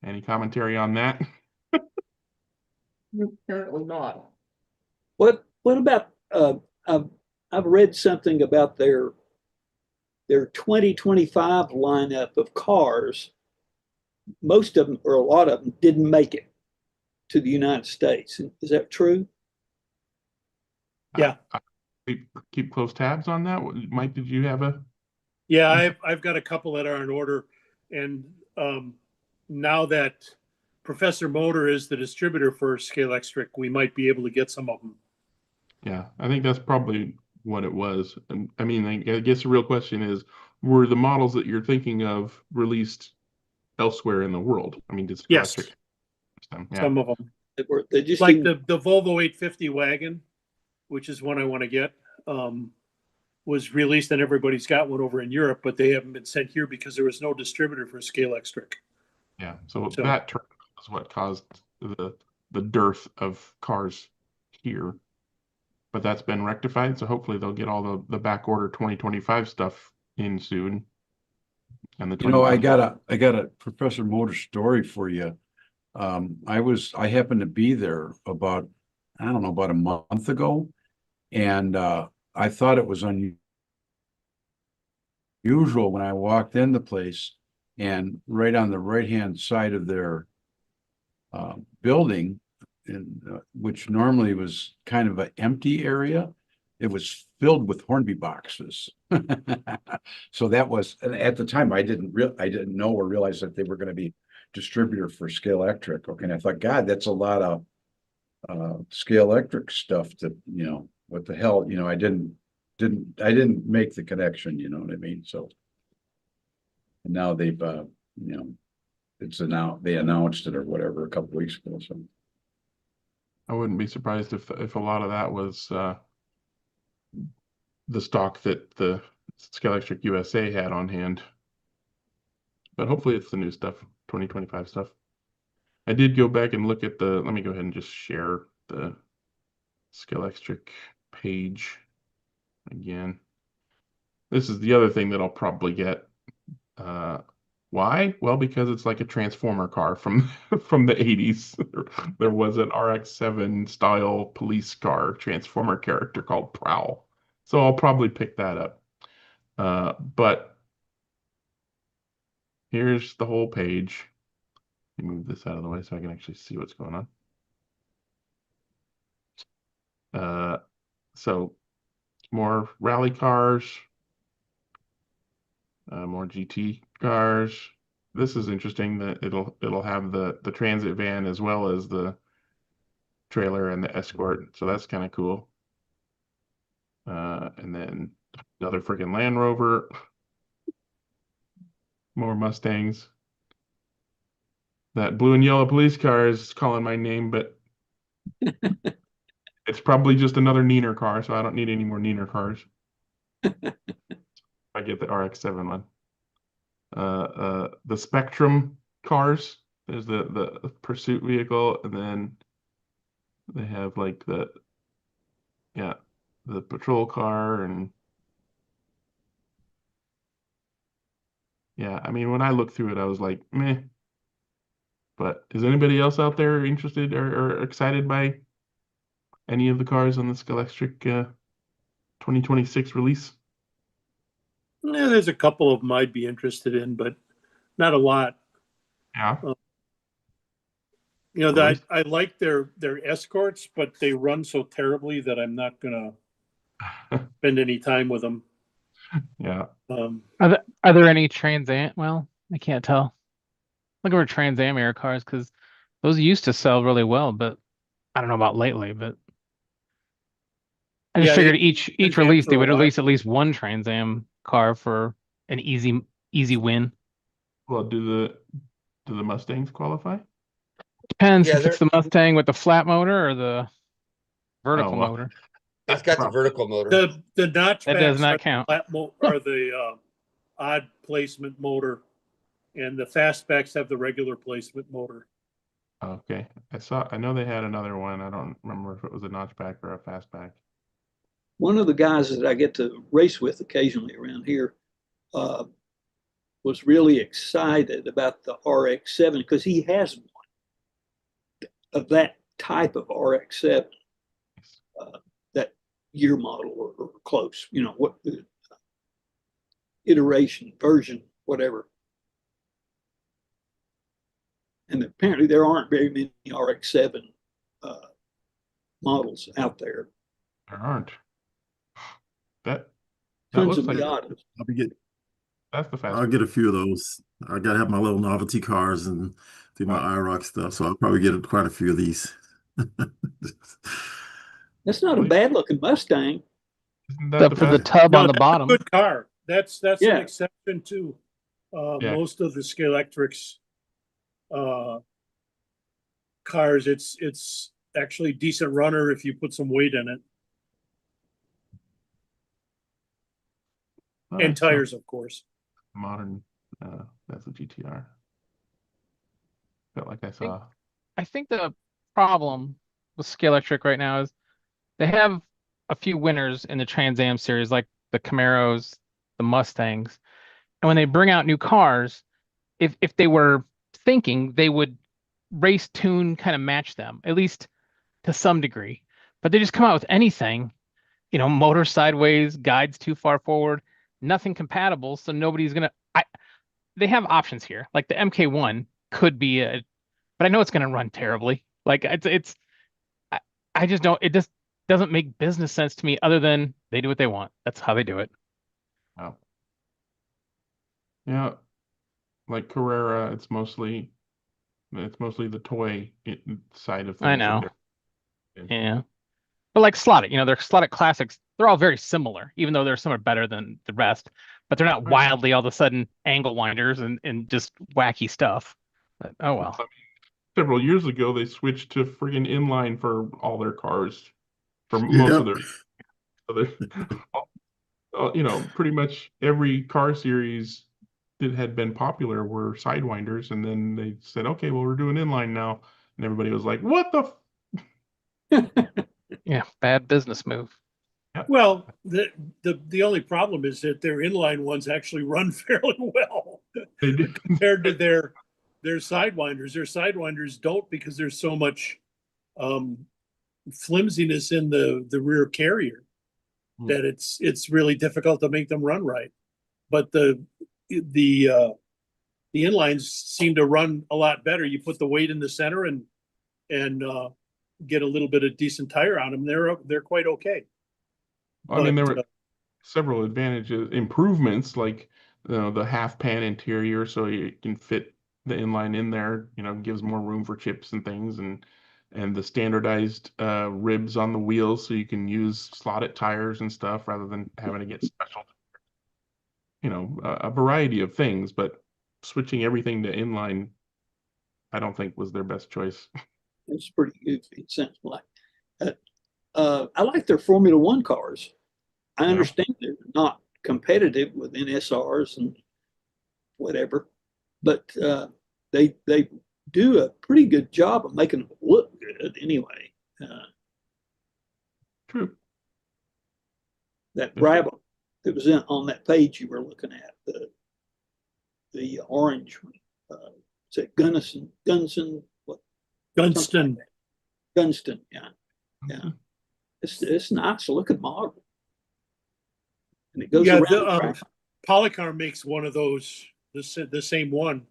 Any commentary on that? Apparently not. What about I've read something about their 2025 lineup of cars. Most of them, or a lot of them, didn't make it to the United States. Is that true? Yeah. Keep close tabs on that. Mike, did you have a? Yeah, I've got a couple that are in order, and now that Professor Motor is the distributor for Scalextric, we might be able to get some of them. Yeah, I think that's probably what it was. And I mean, I guess the real question is, were the models that you're thinking of released elsewhere in the world? I mean, did Yes, Scalextric them? Yeah. some of them. They just Like the Volvo 850 wagon, which is one I want to get, was released and everybody's got one over in Europe, but they haven't been sent here because there was no distributor for Scalextric. Yeah. So that turn is what caused the dearth of cars here. But that's been rectified, so hopefully they'll get all the back order 2025 stuff in soon. And the I got a Professor Motor story for you. I happened to be there about a month ago, and I thought it was unusual when I walked in the place, and right on the right-hand side of their building, which normally was kind of an empty area, it was filled with Hornby boxes. So that was, and at the time I didn't know or realize that they were going to be distributor for Scalextric. Okay, and I thought, God, that's a lot of Scalextric stuff that, what the hell, I didn't make the connection, you know what I mean? So, and now they've they announced it or whatever a couple weeks ago. So I wouldn't be surprised if a lot of that was the stock that the Scalextric USA had on hand. But hopefully it's the new stuff, 2025 stuff. I did go back and look at let me go ahead and just share the Scalextric page again. This is the other thing that I'll probably get. Why? Well, because it's like a transformer car from the 80s. There was an RX-7 style police car transformer character called Prowl. So I'll probably pick that up. But here's the whole page. Let me move this out of the way so I can actually see what's going on. So more rally cars, more GT cars. This is interesting that it'll have the transit van as well as the trailer and the Escort. So that's kind of cool. And then Another freaking Land Rover. More Mustangs. That blue and yellow police car is calling my name, but it's probably just another Neener car, so I don't need any more Neener cars. I get the RX-7 one. The Spectrum cars. There's the pursuit vehicle, and then they have like the patrol car, and yeah, I mean when I looked through it, I was like, meh. But is anybody else out there interested or excited by any of the cars on the Scalextric 2026 release? Yeah, there's a couple of them I'd be interested in, but not a lot. Yeah. You know, Release? I like their escorts, but they run so terribly that I'm not gonna spend any time with them. Yeah. Are there any Trans Am? Well, I can't tell. Looking for Trans Am air cars because those used to sell really well, but I don't know about lately. But I just Yeah, figured they- each Trans Am release for they a would while. release at least one Trans Am car for an easy win. Well, do the Mustangs qualify? Depends Yeah, if it's the Mustang with the flat motor or the Oh, vertical well, motor. it's got the Probably. vertical motor. The That does notchbacks not are count. are the odd placement motor, and the fastbacks have the regular placement motor. Okay. I know they had another one. I don't remember if it was a notchback or a fastback. One of the guys that I get to race with occasionally around here uh, was really excited about the RX-7 because he has one of that type of RX-7, that year model or close, you know, what iteration, version, whatever. And apparently there aren't very many RX-7 models out there. There aren't. That Tons looks of like Miatas. that's the I'll fastback. get a few of those. I gotta have my little novelty cars and do my IROC stuff, so I'll probably get quite a few of these. That's not a bad looking Mustang. Isn't that Except for the fast? tub No, on the that's a bottom. good car. That's an Yeah. exception too. Yeah. Most of the Scalextrics cars, it's actually decent runner if you put some weight in it, Oh, and it's not tires, of course. modern. That's a GTR. Felt like I saw. I think the problem with Scalextric right now is they have a few winners in the Trans Am series, like the Camaros, the Mustangs. And when they bring out new cars, if they were thinking, they would race tune kind of match them, at least to some degree. But they just come out with anything, motor sideways, guides too far forward, nothing compatible. So nobody's gonna. They have options here. Like the MK1 could be but I know it's gonna run terribly. Like I just don't. It just doesn't make business sense to me. Other than they do what they want. That's how they do it. Wow. Yeah, like Carrera, it's mostly the toy side of I things that know. they're in. Yeah. But like Slotted, they're Slotted classics. They're all very similar, even though some are better than the rest. But they're not Right. wildly all of a sudden angle winders and just wacky stuff. But oh well. Several years ago, they switched to friggin' inline for all their cars, for most of Yep. their, pretty much every car series that had been popular were sidewinders, and then they said, okay, well, we're doing inline now, and everybody was like, what the? Yeah, bad business move. Well, the only problem is that their inline ones actually run fairly well They did. compared to their sidewinders. Their sidewinders don't, because there's so much flimsiness in the rear carrier that it's really difficult to make them run right. But the inlines seem to run a lot better. You put the weight in the center and get a little bit of decent tire on them. They're quite okay. I mean, there But, were several improvements, like the half pan interior, so you can fit the inline in there. Gives more room for chips and things, and and the standardized ribs on the wheels, so you can use slotted tires and stuff rather than having to get special. A variety of things, but switching everything to inline, I don't think was their best choice. It's pretty goofy, it sounds like. I like their Formula One cars. I Yeah. understand they're not competitive with NSRs and whatever, but they do a pretty good job of making them look good anyway. True. That Yeah. Brabham that was on that page you were looking at, the orange one. Is it Gunston? What? Gunston. Gunston, yeah. Yeah. It's nice looking model. And it goes Yeah, around the the track. Polycar makes one of those, the same one,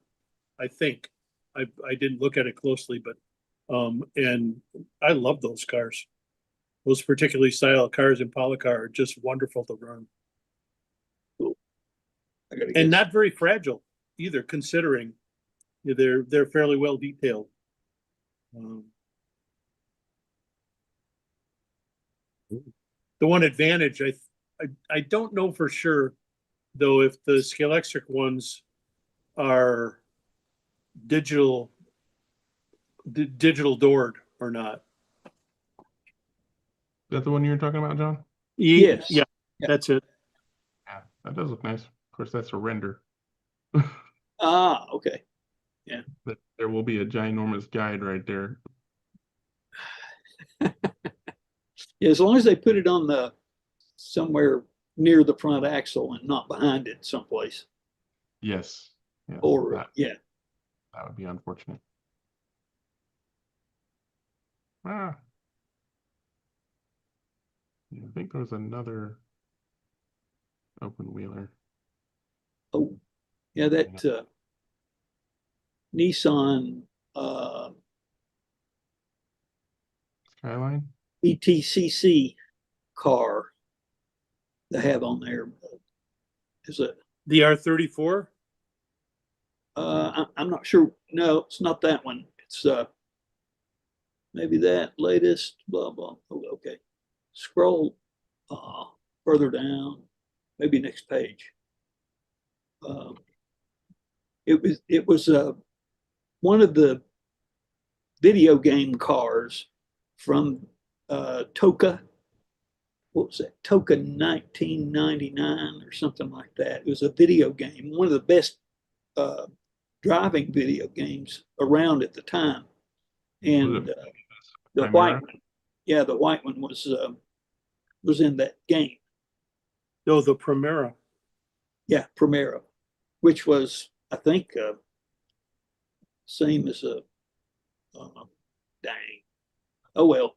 I think. I didn't look at it closely, but and I love those cars. Those particularly style cars in Polycar are just wonderful to run. I gotta And get not very fragile either, considering they're fairly well detailed. The one advantage, I don't know for sure, though, if the Scalextric ones are digital doored or not. Is that the one you're talking about, John? Yes. Yeah, Yeah. that's it. Yeah, that does look nice. Of course, that's a render. Okay. But there will be a ginormous guide right there. Yeah, as long as they put it on the somewhere near the front axle and not behind it someplace. Yes. Yes, Or that yeah. would be unfortunate. Ah. Yeah, I think there was another open wheeler. Oh, yeah, that Nissan Skyline? ETCC car they have on there is a The R34. I'm not sure. No, it's not that one. It's maybe that latest blah blah. Oh, okay, scroll further down, maybe next page. It was one of the video game cars from Toka. What was that? Toka 1999 or something like that. It was a video game, one of the best driving video games around at the time. And the white one, yeah, the white one was in that game. No, the Primera. Yeah, Primera, which was, I think, same as a dang. Oh well.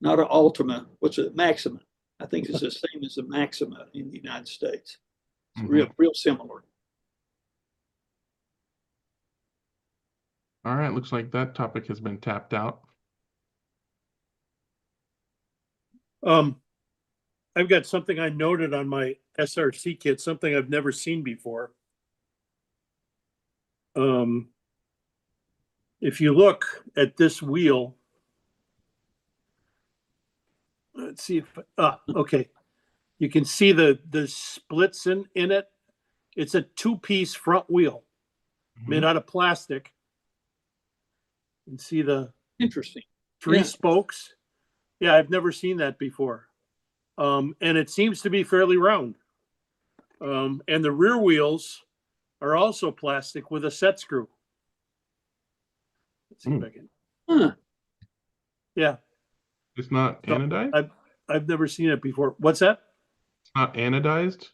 Not an Ultima. What's it? Maxima. I think it's the same as a Maxima in the United States. It's real similar. All right, looks like that topic has been tapped out. I've got something I noted on my SRC kit, something I've never seen before. If you look at this wheel, let's see if okay, you can see the splits in it. It's a two-piece front wheel made out of plastic. You can see the Interesting. three spokes. Yeah, I've never seen that before. And it seems to be fairly round. And the rear wheels are also plastic with a set screw. Let's see if I can. Huh. Yeah. It's not anodized? I've never seen it before. What's that? It's not anodized?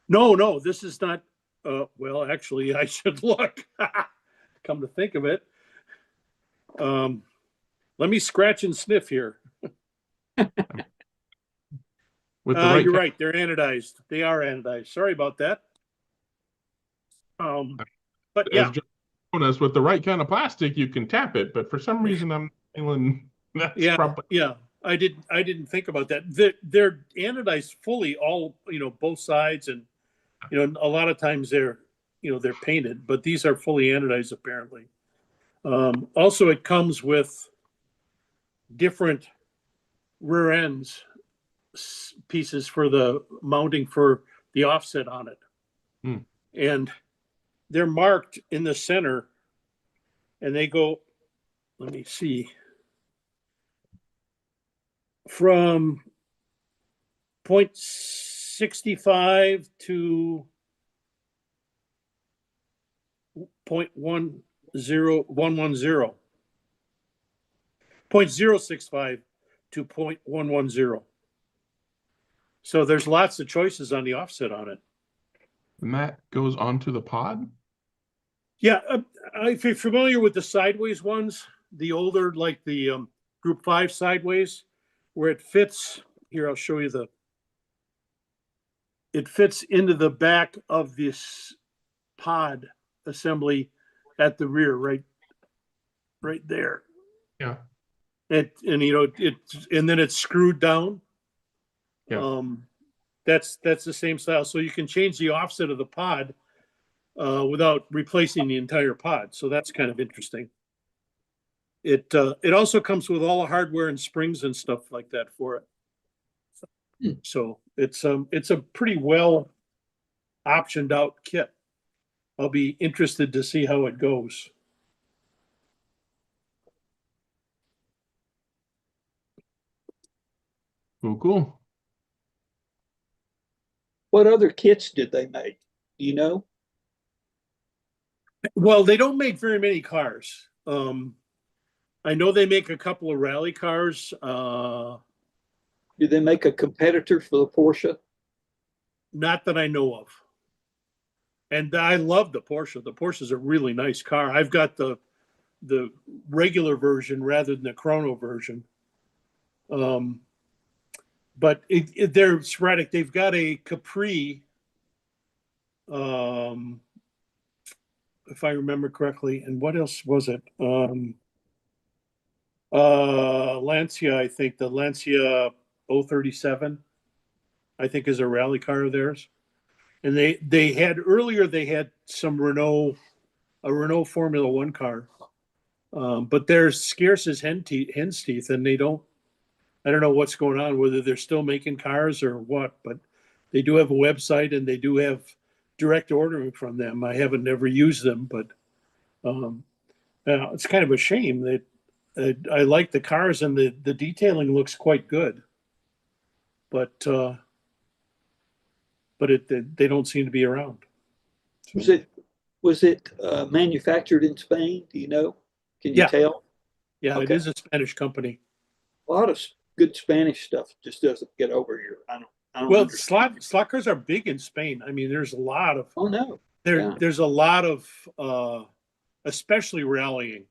No, this is not. Well, actually, I should look. Come to think of it. Let me scratch and sniff here. With the right you're right. They're anodized. They are anodized. Sorry about that. But yeah. As John told us, with the right kind of plastic, you can tap it. But for some reason, I'm feeling that's probably. Yeah. I didn't think about that. They're anodized fully, all both sides, and a lot of times they're they're painted, but these are fully anodized apparently. Also, it comes with different rear ends pieces for the mounting for the offset on it. And they're marked in the center, and they go, let me see, from 0.65 to 0.10110, 0.065 to 0.110. So there's lots of choices on the offset on it. And that goes onto the pod? Yeah, if you're familiar with the sideways ones, the older, like the Group 5 sideways, where it fits, here, I'll show you it fits into the back of this pod assembly at the rear, right there. Yeah. And then it's screwed down. Yeah. That's the same style. So you can change the offset of the pod without replacing the entire pod. So that's kind of interesting. It also comes with all the hardware and springs and stuff like that for it. So it's a pretty well optioned out kit. I'll be interested to see how it goes. Cool. What other kits did they make? Do you know? Well, they don't make very many cars. I know they make a couple of rally cars. Do they make a competitor for the Porsche? Not that I know of. And I love the Porsche. The Porsche is a really nice car. I've got the regular version rather than the Chrono version. But they're sporadic. They've got a Capri, if I remember correctly. And what else was it? Lancia, I think. The Lancia 037, I think, is a rally car of theirs. And they had some a Renault Formula One car. But they're scarce as hen's teeth, and I don't know what's going on, whether they're still making cars or what, but they do have a website and they do have direct ordering from them. I haven't never used them, but it's kind of a shame that I like the cars and the detailing looks quite good, but they don't seem to be around. Was it manufactured in Spain? Do you know? Can you tell? Yeah, Okay. It is a Spanish company. A lot of good Spanish stuff just doesn't get over here. I don't Well, understand. slot cars are big in Spain. I mean, there's a lot of. Oh no. There's a lot of, especially rallying.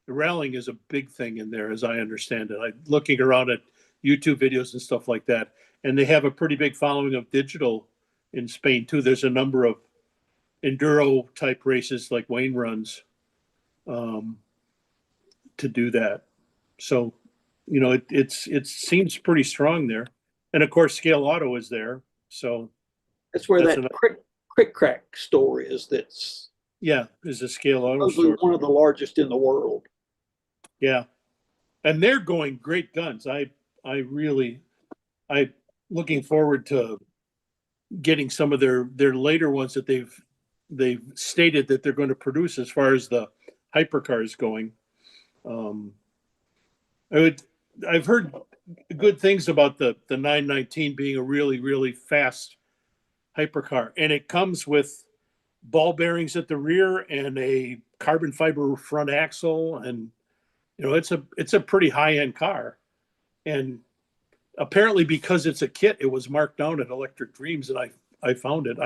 The rallying is a big thing in there, as I understand it. I'm looking around at YouTube videos and stuff like that, and they have a pretty big following of digital in Spain too. There's a number of enduro type races like Wayne runs to do that. So, it seems pretty strong there, and of course, Scale Auto is there. So that's where that Crick Crack store is. That's is a Scale Auto store. One of the largest in the world. Yeah, and they're going great guns. I'm looking forward to getting some of their later ones that they've stated that they're going to produce as far as the hypercars going. I've heard good things about the 919 being a really, really fast hypercar, and it comes with ball bearings at the rear and a carbon fiber front axle, and it's a pretty high-end car. And apparently, because it's a kit, it was marked down at Electric Dreams, and I found it.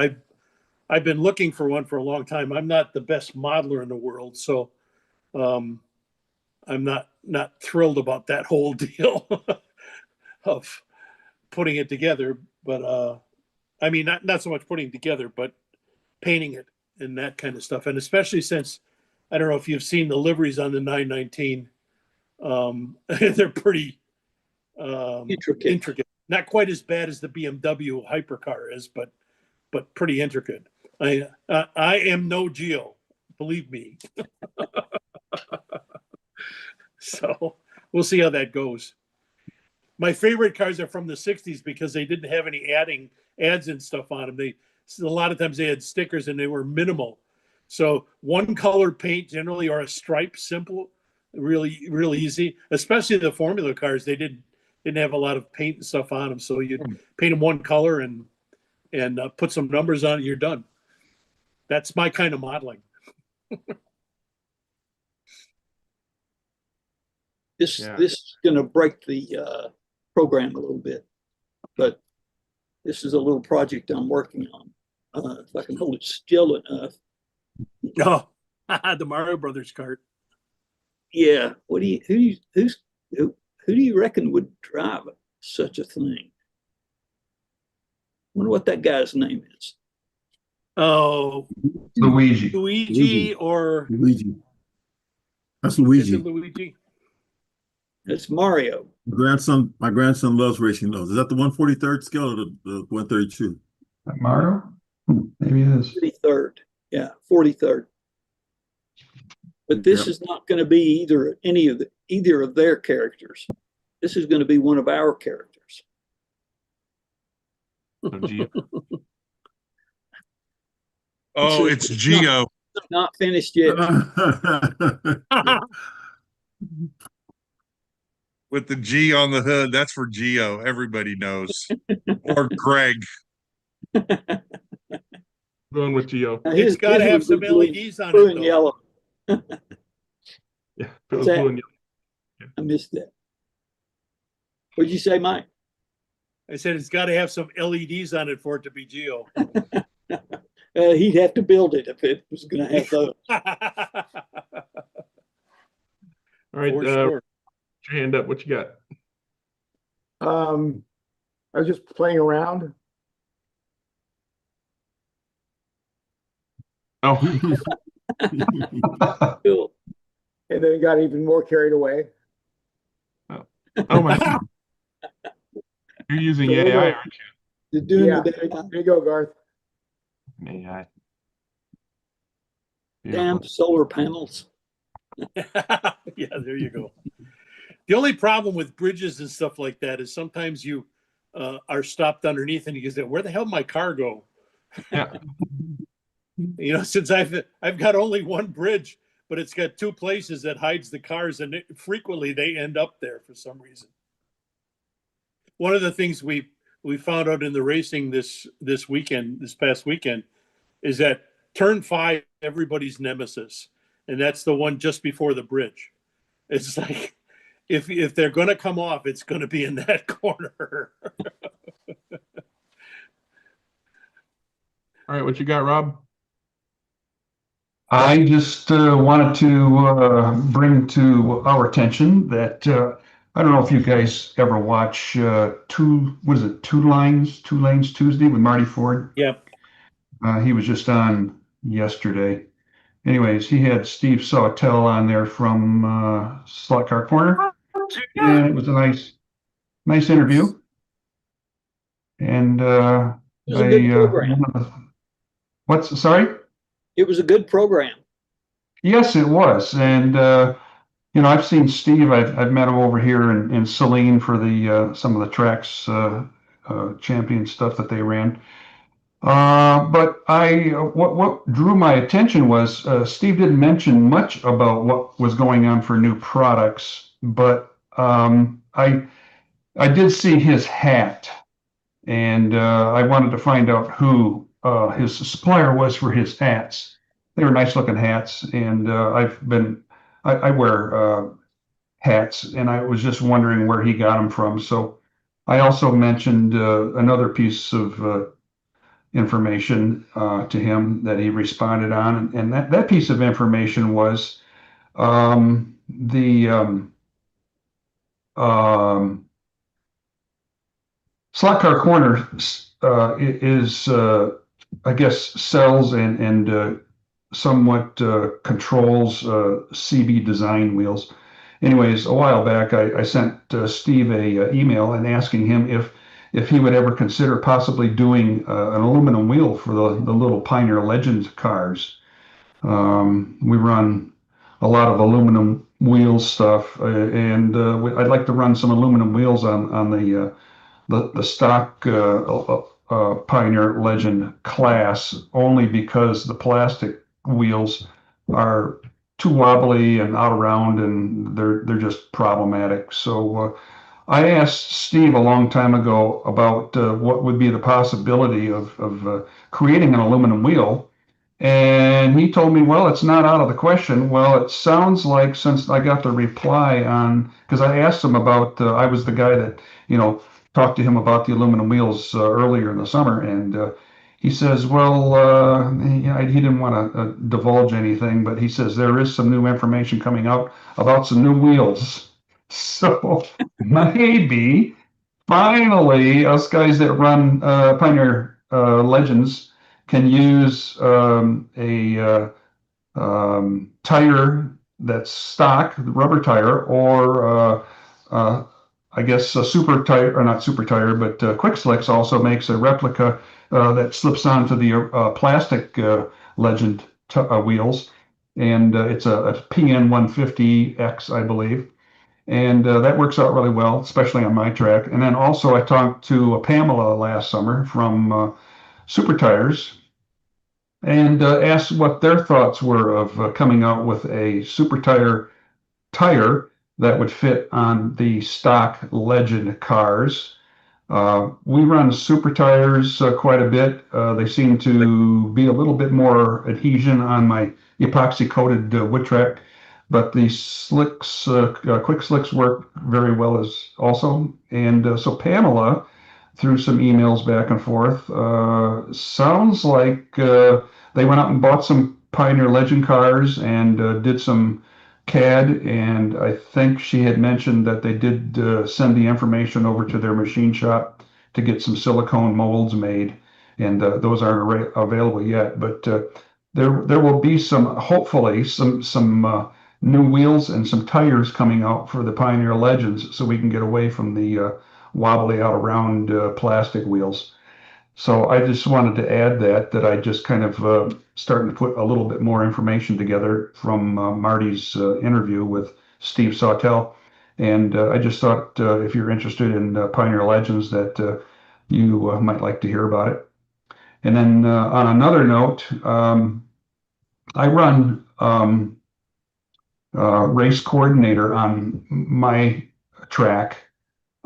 I've been looking for one for a long time. I'm not the best modeler in the world, so I'm not thrilled about that whole deal of putting it together. But I mean, not so much putting it together, but painting it and that kind of stuff. And especially since I don't know if you've seen the liveries on the 919, they're pretty intricate. Not quite as bad as the BMW hypercar is, but pretty intricate. I am no Geo, believe me. So we'll see how that goes. My favorite cars are from the 60s because they didn't have any ads and stuff on them. A lot of times they had stickers and they were minimal. So one color paint generally, or a stripe, simple, really, really easy. Especially the formula cars, they didn't have a lot of paint and stuff on them. So you paint them one color and put some numbers on it, you're done. That's my kind of modeling. This is going to break the program a little bit, but this is a little project I'm working on. If I can hold it still enough. Oh, the Mario Brothers cart. Yeah. Who do you reckon would drive such a thing? Wonder what that guy's name is. Oh, Luigi. Luigi. That's Luigi. Is it Luigi? It's Mario. My grandson loves racing those. Is that the 143rd scale or the 132? Mario? Maybe it is. 43rd. Yeah, 43rd. But this is not going to be either of their characters. This is going to be one of our characters. Oh, it's Geo. Not finished yet. With the G on the hood, that's for Geo. Everybody knows. Or Greg. Going with Geo. It's got to have some LEDs on blue it, and though. yellow. Yeah, it was blue and yellow. I missed that. What'd you say, Mike? I said it's got to have some LEDs on it for it to be Geo. He'd have to build it if it was going to have those. All right, For sure. put your hand up. What you got? I was just playing around. Oh, Cool. And then got even more carried away. oh my God. You're using AI, aren't You're doing Yeah. it every time. There you go, Garth. you? AI. Damn solar panels. Yeah, there you go. The only problem with bridges and stuff like that is sometimes you are stopped underneath and you say, "Where the hell did my car go?" Yeah. You know, since I've got only one bridge, but it's got two places that hides the cars, and frequently they end up there for some reason. One of the things we found out in the racing this past weekend, is that turn 5, everybody's nemesis, and that's the one just before the bridge. It's like if they're going to come off, it's going to be in that corner. All right, what you got, Rob? I just wanted to bring to our attention that I don't know if you guys ever watch Two Lanes Tuesday with Marty Ford. Yep. He was just on yesterday. Anyways, he had Steve Sawtell on there from Slot Car Corner, and it was a nice interview. And It was a good program. Sorry? It was a good program. Yes, it was. And I've seen Steve. I've met him over here in Saline for the some of the tracks champion stuff that they ran. But what drew my attention was Steve didn't mention much about what was going on for new products, but I did see his hat, and I wanted to find out who his supplier was for his hats. They were nice looking hats, and I wear hats, and I was just wondering where he got them from. So I also mentioned another piece of information to him that he responded on, and that piece of information was the Slot Car Corner is I guess sells and somewhat controls CB design wheels. Anyways, a while back, I sent Steve a email and asking him if if he would ever consider possibly doing an aluminum wheel for the little Pioneer Legend cars. We run a lot of aluminum wheel stuff, and I'd like to run some aluminum wheels on the stock Pioneer Legend class, only because the plastic wheels are too wobbly and out around, and they're just problematic. So I asked Steve a long time ago about what would be the possibility of creating an aluminum wheel. And he told me, well, it's not out of the question. Well, it sounds like, since I got the reply on, because I asked him about, I was the guy that, talked to him about the aluminum wheels earlier in the summer. And he says, well, he didn't want to divulge anything, but he says there is some new information coming out about some new wheels. So maybe finally us guys that run Pioneer Legends can use a tire that's stock, rubber tire, or I guess a super tire, or not super tire, but Quick Slicks also makes a replica that slips onto the plastic Legend wheels, and it's a PN 150X, I believe. And that works out really well, especially on my track. And then also I talked to Pamela last summer from Super Tires, and asked what their thoughts were of coming out with a super tire that would fit on the stock Legend cars. We run super tires quite a bit. They seem to be a little bit more adhesion on my epoxy coated wood track, but the slicks, quick slicks work very well as also. And so Pamela, through some emails back and forth, sounds like they went out and bought some Pioneer Legend cars and did some CAD, and I think she had mentioned that they did send the information over to their machine shop to get some silicone molds made, and those aren't available yet. But there will be hopefully some new wheels and some tires coming out for the Pioneer Legends, so we can get away from the wobbly out around plastic wheels. So I just wanted to add that I just kind of starting to put a little bit more information together from Marty's interview with Steve Sawtell. And I just thought if you're interested in Pioneer Legends that you might like to hear about it. And then on another note, I run race coordinator on my track,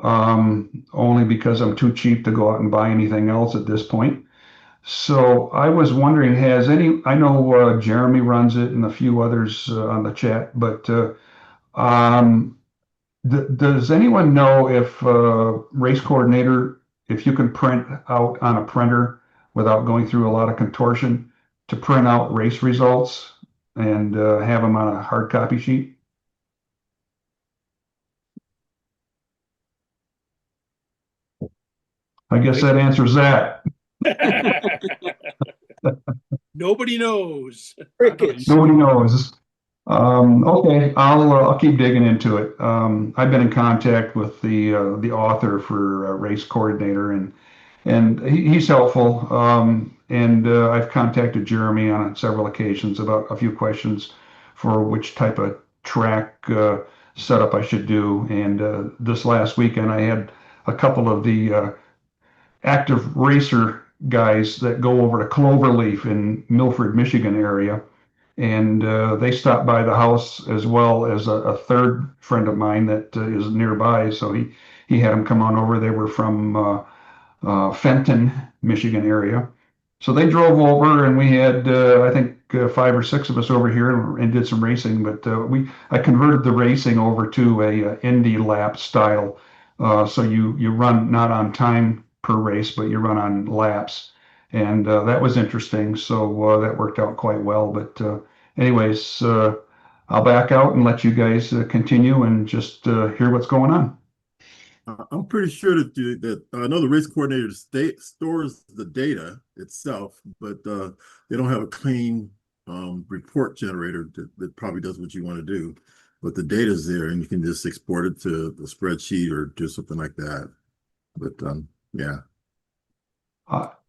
only because I'm too cheap to go out and buy anything else at this point. So I was wondering, I know Jeremy runs it and a few others on the chat, but does anyone know if race coordinator, if you can print out on a printer without going through a lot of contortion to print out race results and have them on a hard copy sheet? I guess that answers that. Nobody knows. Crickets. Nobody knows. Okay, I'll keep digging into it. I've been in contact with the author for Race Coordinator, and he's helpful. And I've contacted Jeremy on several occasions about a few questions for which type of track setup I should do. And this last weekend, I had a couple of the active racer guys that go over to Cloverleaf in Milford, Michigan area. And they stopped by the house, as well as a third friend of mine that is nearby. So he had them come on over. They were from Fenton, Michigan area. So they drove over, and we had, I think, 5 or 6 of us over here and did some racing. But I converted the racing over to a Indy lap style. So you run not on time per race, but you run on laps. And that was interesting. So that worked out quite well. But anyways, I'll back out and let you guys continue and just hear what's going on. I'm pretty sure that I know the race coordinator stores the data itself, but they don't have a clean report generator that probably does what you want to do. But the data's there, and you can just export it to the spreadsheet or do something like that. But Yeah.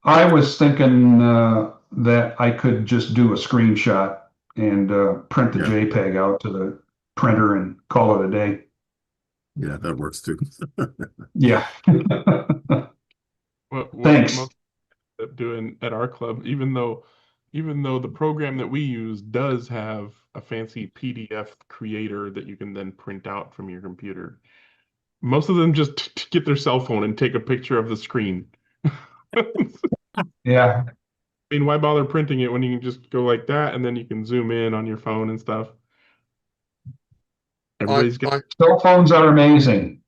I was thinking that I could just do a screenshot and print the Yeah. JPEG out to the printer and call it a day. Yeah, that works too. Yeah. What Thanks. most doing at our club, even though the program that we use does have a fancy PDF creator that you can then print out from your computer. Most of them just get their cell phone and take a picture of the screen. Yeah. I mean, why bother printing it when you can just go like that and then you can zoom in on your phone and stuff? On, Everybody's got on, Cell phones are amazing.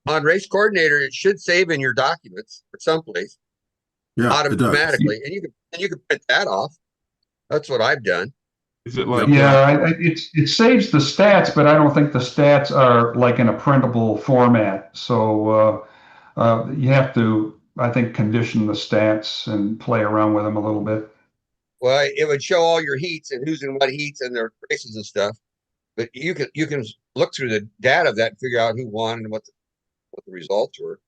on Race Coordinator, it should save in your documents or someplace Yeah, it does. automatically, and you can print that off. That's what I've done. Is it like Yeah, it saves the stats, but I don't think the stats are like in a printable format. So you have to, I think, condition the stats and play around with them a little bit. Well, it would show all your heats and who's in what heats and their races and stuff. But you can look through the data of that and figure out who won and what the results were.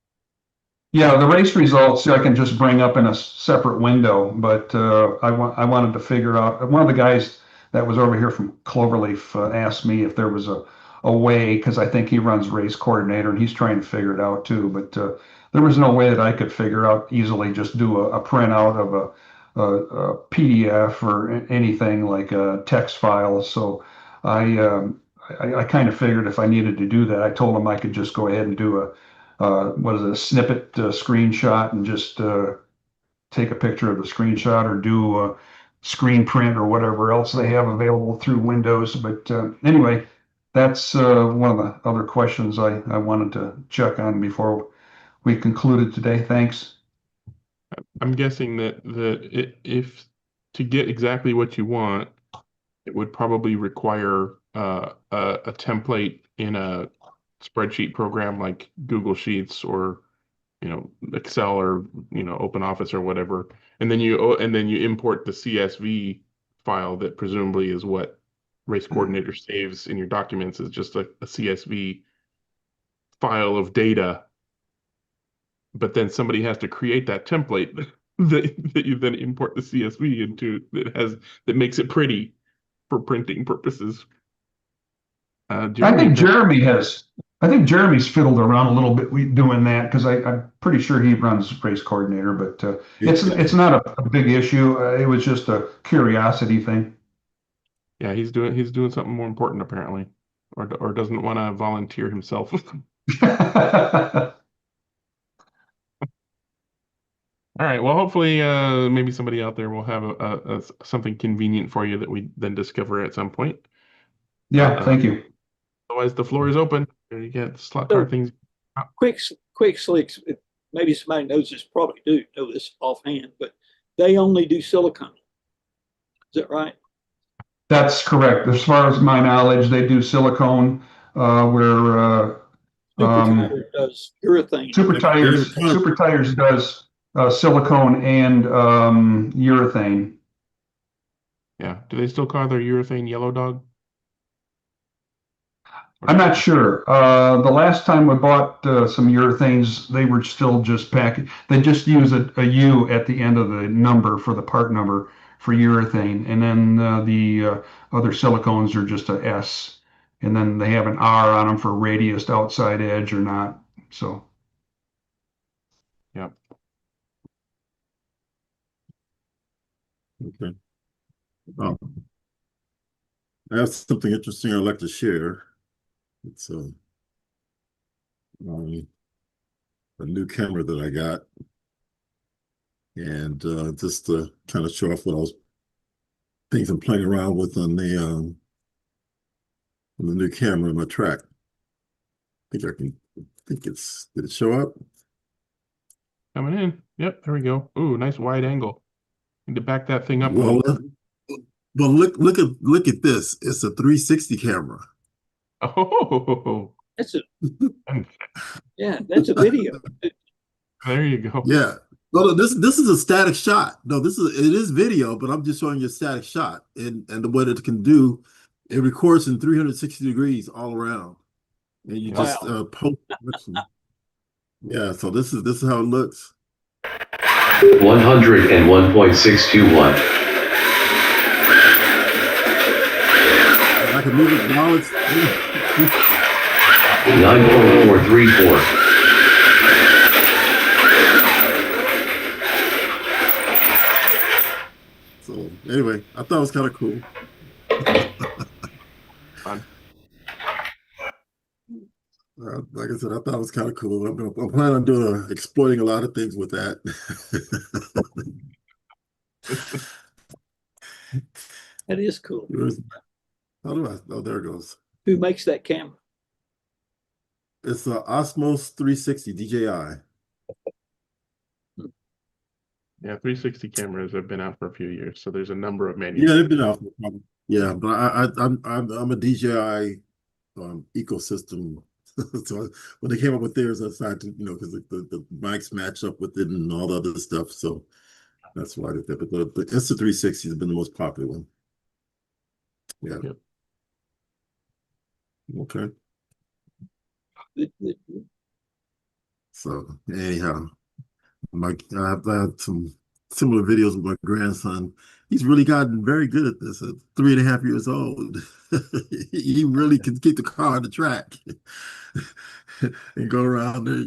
Yeah, the race results I can just bring up in a separate window, but I wanted to figure out. One of the guys that was over here from Cloverleaf asked me if there was a way, because I think he runs Race Coordinator and he's trying to figure it out too. But there was no way that I could figure out easily. Just do a printout of a PDF or anything like a text file. So I kind of figured if I needed to do that, I told him I could just go ahead and do what is it, a snippet screenshot and just take a picture of the screenshot or do a screen print or whatever else they have available through Windows. But anyway, that's one of the other questions I wanted to check on before we concluded today. Thanks. I'm guessing that if to get exactly what you want, it would probably require a template in a spreadsheet program like Google Sheets or Excel or Open Office or whatever, and then you import the CSV file that presumably is what Race Coordinator saves in your documents is just a CSV file of data, but then somebody has to create that template that you then import the CSV into that makes it pretty for printing purposes. Jeremy, I think Jeremy's fiddled around a little bit doing that because I'm pretty sure he runs Race Coordinator, but it's not a big issue. It was just a curiosity thing. yeah, he's doing something more important apparently, or doesn't want to volunteer himself. All right. Well, hopefully, maybe somebody out there will have a something convenient for you that we then discover at some point. Yeah, thank you. Otherwise, the floor is open. You get slot car things. Quick slicks. Maybe somebody knows this, probably do know this offhand, but they only do silicone. Is that right? That's correct. As far as my knowledge, they do silicone. Where Super Tire does urethane. Super Tires does silicone and urethane. Yeah. Do they still call their urethane Yellow Dog? I'm not sure. The last time we bought some urethanes, they were still just packaged. They just use a U at the end of the number for the part number for urethane, and then the other silicones are just a S, and then they have an R on them for radius, outside edge, or not. So. Yeah. Okay. I have something interesting I'd like to share. It's a new camera that I got, and just to kind of show off what things I'm playing around with on the new camera on my track. Did it show up? Coming in. Yep, there we go. Ooh, nice wide angle. Need to back that thing up. Well, look at this. It's a 360 camera. Oh, that's a video. There you go. Yeah. Well, this is a static shot. No, it is video, but I'm just showing you a static shot, and what it can do. It records in 360 degrees all around, and you just post. Yeah, so this is how it looks. 101.621. I can move it now. It's 9.434. so anyway, I thought it was kind of cool. Fun. Like I said, I thought it was kind of cool. I'm planning on doing exploiting a lot of things with that. That is cool. How do I? Oh, there it goes. Who makes that camera? It's a Osmos 360 DJI. Yeah, 360 cameras have been out for a few years, so there's a number of Yeah, manufacturers. they've been out. Yeah, but I'm a DJI ecosystem. So when they came up with theirs, I decided to, because the mics match up with it and all the other stuff. So that's why I did that. But the Insta360 has been the most popular one. Yeah. Yep. Okay. Good. So anyhow, I've had some similar videos with my grandson. He's really gotten very good at this at 3.5 years old. He really can keep the car on the track and go around there.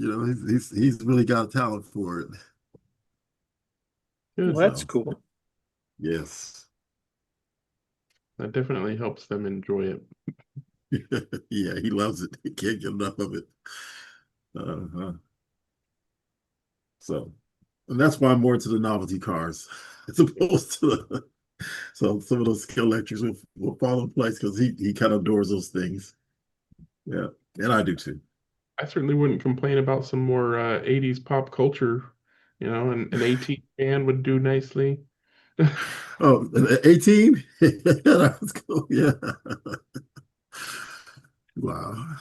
He's really got a talent for it. Good. Well, that's cool. Yes. That definitely helps them enjoy it. Yeah, he loves it. He can't get enough of it. Uh-huh. So, and that's why I'm more into the novelty cars as opposed to so some of those skill lectures will fall in place because he kind of adores those things. Yeah, and I do too. I certainly wouldn't complain about some more 80s pop culture, an 18 band would do nicely. Oh, 18? That was cool. Yeah. Wow.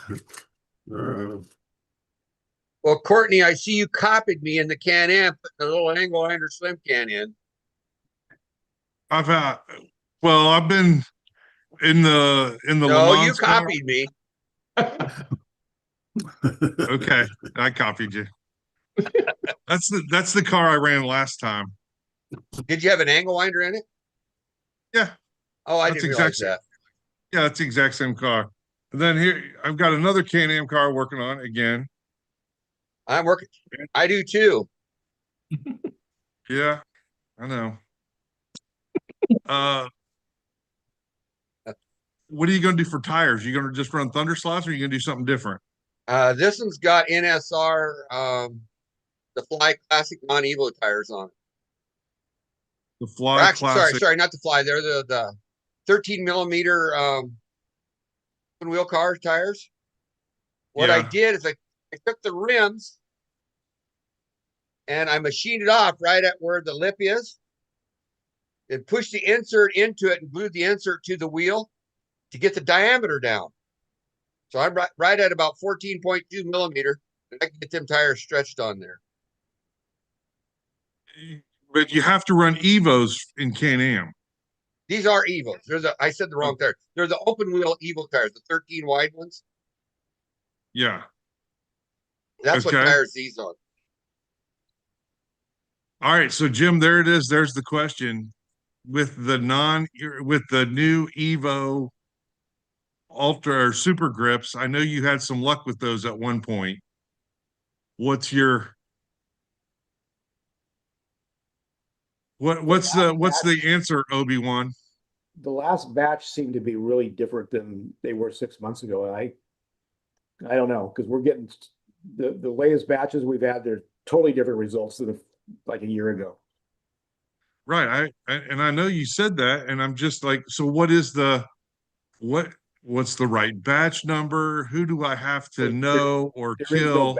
Well, Courtney, I see you copied me in the Can-Am, putting a little angle iron slim can in. I've been in the No, Le you Mans car. copied me. Okay, I copied you. That's the car I ran last time. Did you have an angle winder in it? Yeah. Oh, I That's didn't realize that. Yeah, it's the exact same car. And then here I've got another Can-Am car working on again. I'm working. I do too. Yeah, I know. What are you going to do for tires? You going to just run Thunder Slots, or are you going to do something different? This one's got NSR, the Fly Classic non-Evo tires on it. The Fly Classic. Sorry, not the Fly. They're the 13 millimeter open wheel car tires. What I did is I took the rims and I machined it off right at where the lip is. And pushed the insert into it and glued the insert to the wheel to get the diameter down. So I'm right at about 14.2 millimeter. And I can get them tires stretched on there. But you have to run Evos in Can-Am. These are Evos. I said the wrong tires. They're the open wheel Evo tires, the 13 wide ones. Yeah. That's what tires these are. All right, so Jim, there it is. There's the question. With the new Evo Ultra or Super Grips, I know you had some luck with those at one point. What's the answer, Obi-Wan? The last batch seemed to be really different than they were 6 months ago. And I don't know, because we're getting the latest batches we've had, they're totally different results than like a year ago. Right. I know you said that, and I'm just like, so what's the right batch number? Who do I have to know or kill?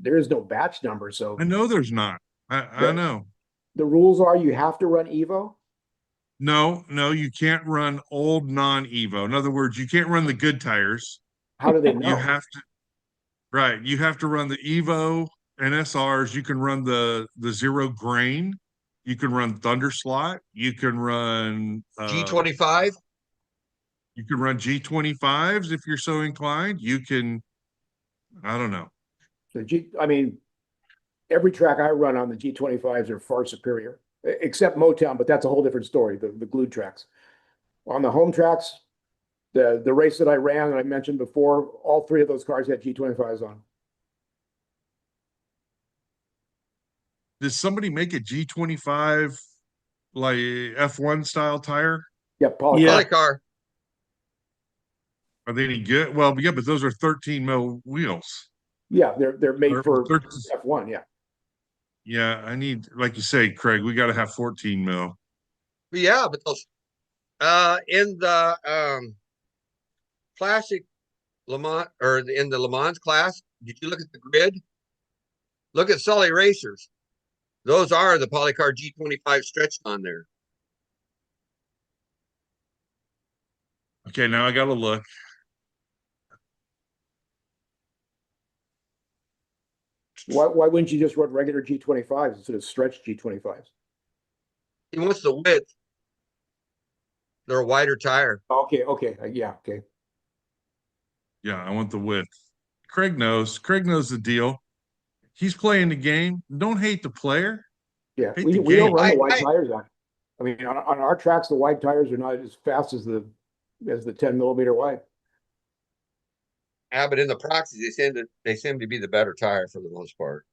There is no batch number. So I know there's not. I know. The rules are you have to run Evo. No, you can't run old non-Evo. In other words, you can't run the good tires. How do they know? You have to run the Evo NSRs. You can run the zero grain. You can run Thunder Slot. You can run G25. You can run G25s if you're so inclined. You can, I don't know. I mean, every track I run on the G25s are far superior, except Motown, but that's a whole different story, the glued tracks. On the home tracks, the race that I ran that I mentioned before, all three of those cars had G25s on. Did somebody make a G25 like F1 style tire? Yeah, poly. Yeah. Polycar. Are they any good? Well, yeah, but those are 13 mil wheels. Yeah, they're made Or for 13 F1. Yeah. Yeah, I need, like you say, Craig, we got to have 14 mil. Yeah, but those in the classic Le Mans or in the Le Mans class, did you look at the grid? Look at Sully Racers. Those are the Polycar G25 stretched on there. Okay, now I got to look. Why wouldn't you just run regular G25s instead of stretched G25s? He wants the width. They're a wider tire. Okay, yeah, okay. Yeah, I want the width. Craig knows. Craig knows the deal. He's playing the game. Don't hate the player. Yeah, Hate we the don't game. run the wide tires on. I mean, on our tracks, the wide tires are not as fast as the 10 millimeter wide. Yeah, but in the proxies, they seem to be the better tire for the most part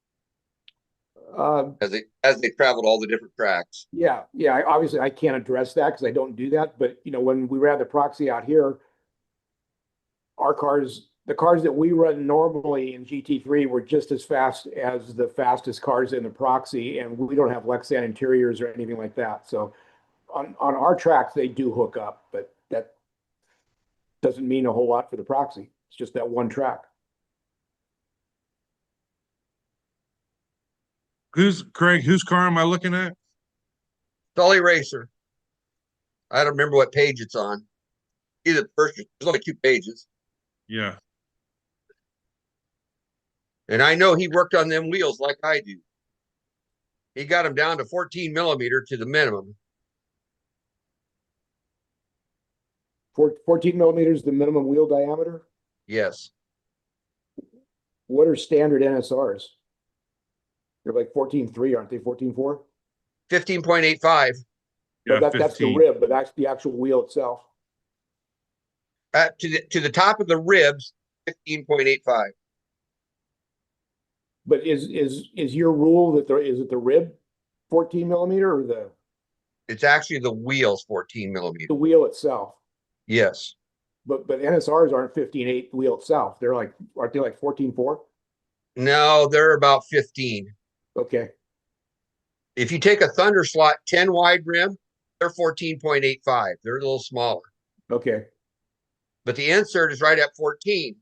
as they traveled all the different tracks. Yeah. Obviously, I can't address that because I don't do that. But when we ran the proxy out here, the cars that we run normally in GT3 were just as fast as the fastest cars in the proxy, and we don't have Lexan interiors or anything like that. So on our tracks, they do hook up, but that doesn't mean a whole lot for the proxy. It's just that one track. Craig, whose car am I looking at? Sully Racer. I don't remember what page it's on. Either the first, there's only 2 pages. Yeah. And I know he worked on them wheels like I do. He got them down to 14 millimeter to the minimum. 14 millimeters, the minimum wheel diameter. Yes. What are standard NSRs? They're like 14.3, aren't they? 14.4? 15.85. Yeah, But that's the 15. rib, but that's the actual wheel itself. To the top of the ribs, 15.85. But is your rule that is it the rib 14 millimeter or the It's actually the wheels 14 millimeter. wheel itself? Yes. But NSRs aren't 15.8 the wheel itself. Aren't they like 14.4? No, they're about 15. Okay. If you take a Thunder Slot 10 wide rim, they're 14.85. They're a little smaller. Okay. But the insert is right at 14.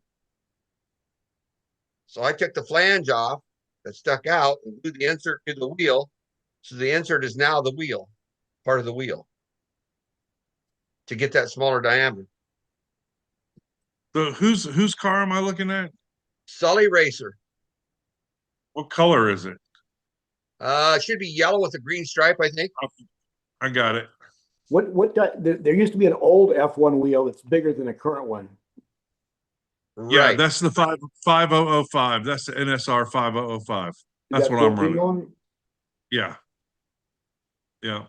So I took the flange off that stuck out and glued the insert to the wheel. So the insert is now the wheel, part of the wheel, to get that smaller diameter. So whose car am I looking at? Sully Racer. What color is it? It should be yellow with a green stripe, I think. I got it. There used to be an old F1 wheel that's bigger than the current one. Yeah, Right. that's the 5005. That's the NSR 5005. That's what I'm running. Yeah. Yeah.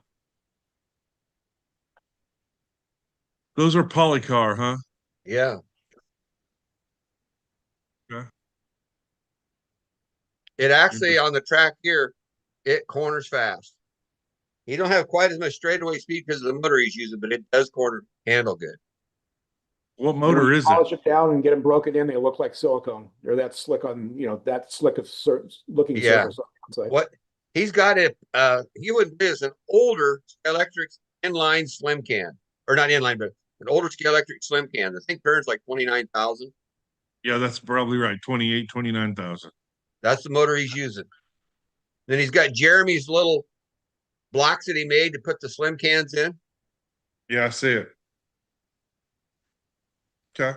Those are Polycar, huh? Yeah. Okay. It actually, on the track here, it corners fast. You don't have quite as much straightaway speed because of the motor he's using, but it does handle good. What motor is it? Polish it down and get them broken in. They look like silicone. They're that slick on, that slick of looking surface on the outside. What he's got he would is an older electric inline slim can, or not inline, but an older scale electric slim can. The thing turns like 29,000. Yeah, that's probably right. 29,000. That's the motor he's using. Then he's got Jeremy's little blocks that he made to put the slim cans in. Yeah, I see it. Okay.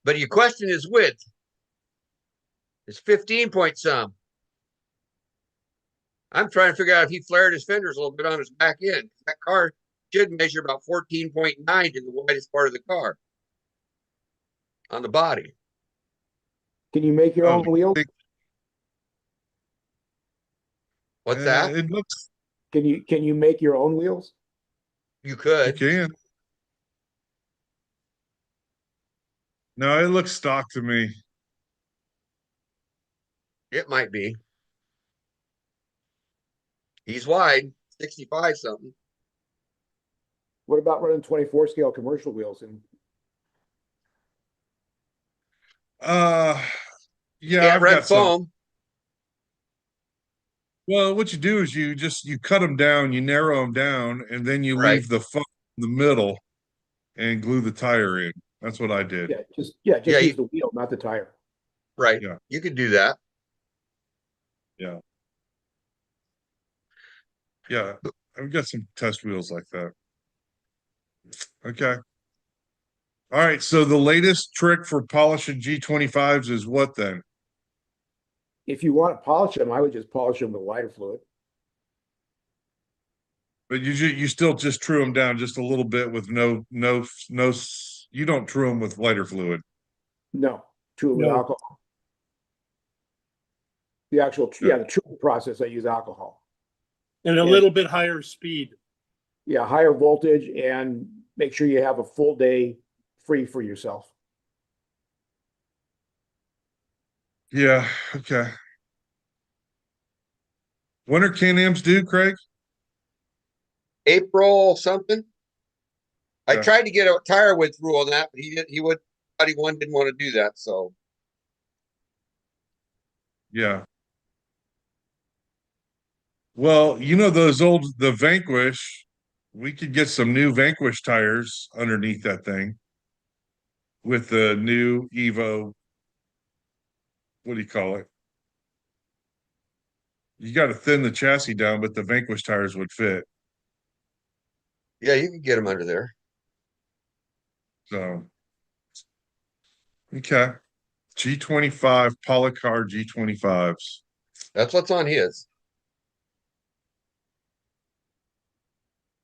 But you question his width. It's 15 point some. I'm trying to figure out if he flared his fenders a little bit on his back end. That car should measure about 14.9 to the widest part of the car on the body. Can you make your own wheels? What's that? It looks, Can you make your own wheels? You you could. can. No, it looks stock to me. It might be. He's wide, 65 something. What about running 24 scale commercial wheels? And Yeah, Can't I've run got some. foam. Well, what you do is you cut them down, you narrow them down, and then you Right. leave the foam in the middle and glue the tire in. That's what I did. just Yeah, use the wheel, not the tire. Right. Yeah. You could do that. Yeah. Yeah. I've got some test wheels like that. Okay. All right. So the latest trick for polishing G25s is what then? If you want to polish them, I would just polish them with lighter fluid. But you still just true them down just a little bit with no, you don't true them with lighter fluid. No, true with No. alcohol. The actual, the true process, I use alcohol. And a Yeah. little bit higher speed. Yeah, higher voltage, and make sure you have a full day free for yourself. Yeah. Okay. When are Can-Ams due, Craig? April something. I Yeah. tried to get a tire width rule on that, but he didn't want to do that. So Yeah. Well, the Vanquish, we could get some new Vanquish tires underneath that thing with the new Evo. What do you call it? You got to thin the chassis down, but the Vanquish tires would fit. yeah, you can get them under there. So, okay. G25, Polycar G25s. That's what's on his.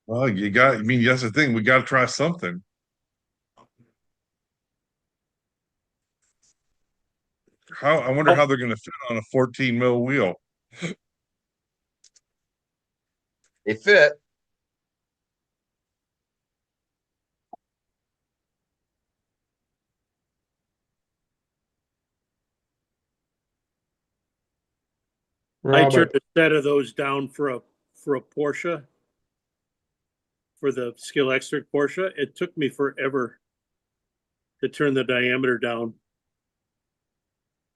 Well, that's the thing. We got to try something. I wonder how they're going to fit on a 14 mil wheel. They fit. I Rob, turned a set of those down for a Porsche, for the Skill Extra Porsche. It took me forever to turn the diameter down.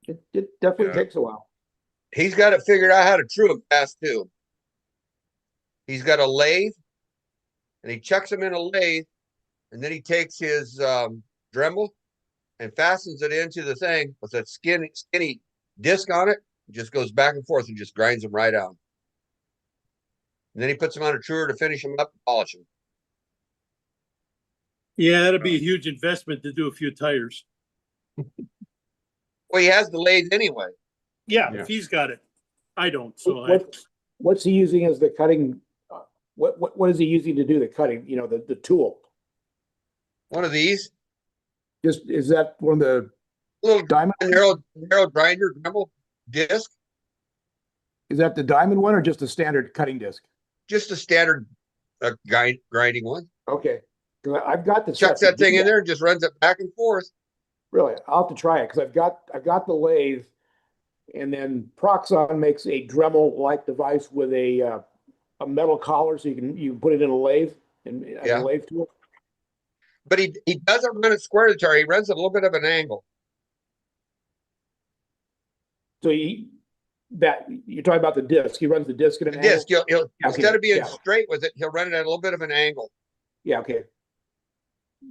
It definitely Yeah. takes a while. He's got it figured out how to true them fast too. He's got a lathe, and he chucks them in a lathe, and then he takes his Dremel and fastens it into the thing with that skinny disc on it. It just goes back and forth and just grinds them right out. And then he puts them on a truer to finish them up and polish them. Yeah, that'd be a huge investment to do a few tires. Well, he has the lathe anyway. Yeah, Yeah. if he's got it. I don't, so What's he using as the cutting? What is he using to do the cutting? You know, the tool. One of these Just, is that one of the little diamond? narrow grinder Dremel disc, Is that the diamond one or just a standard cutting disc? just a standard grinding one. Okay, because I've got the Chucks set to that thing do in there and just runs it back and forth. Really, I'll have to try it because I've got the lathe, and then Proxxon makes a Dremel-like device with a metal collar, so you can put it in a lathe and as Yeah. a lathe tool. But he doesn't run it square to the tire. He runs it a little bit of an angle. So you're talking about the disc. He runs the disc at an The angle. disc, he'll Yeah, instead okay, of being yeah. straight with it, he'll run it at a little bit of an angle. Yeah, okay.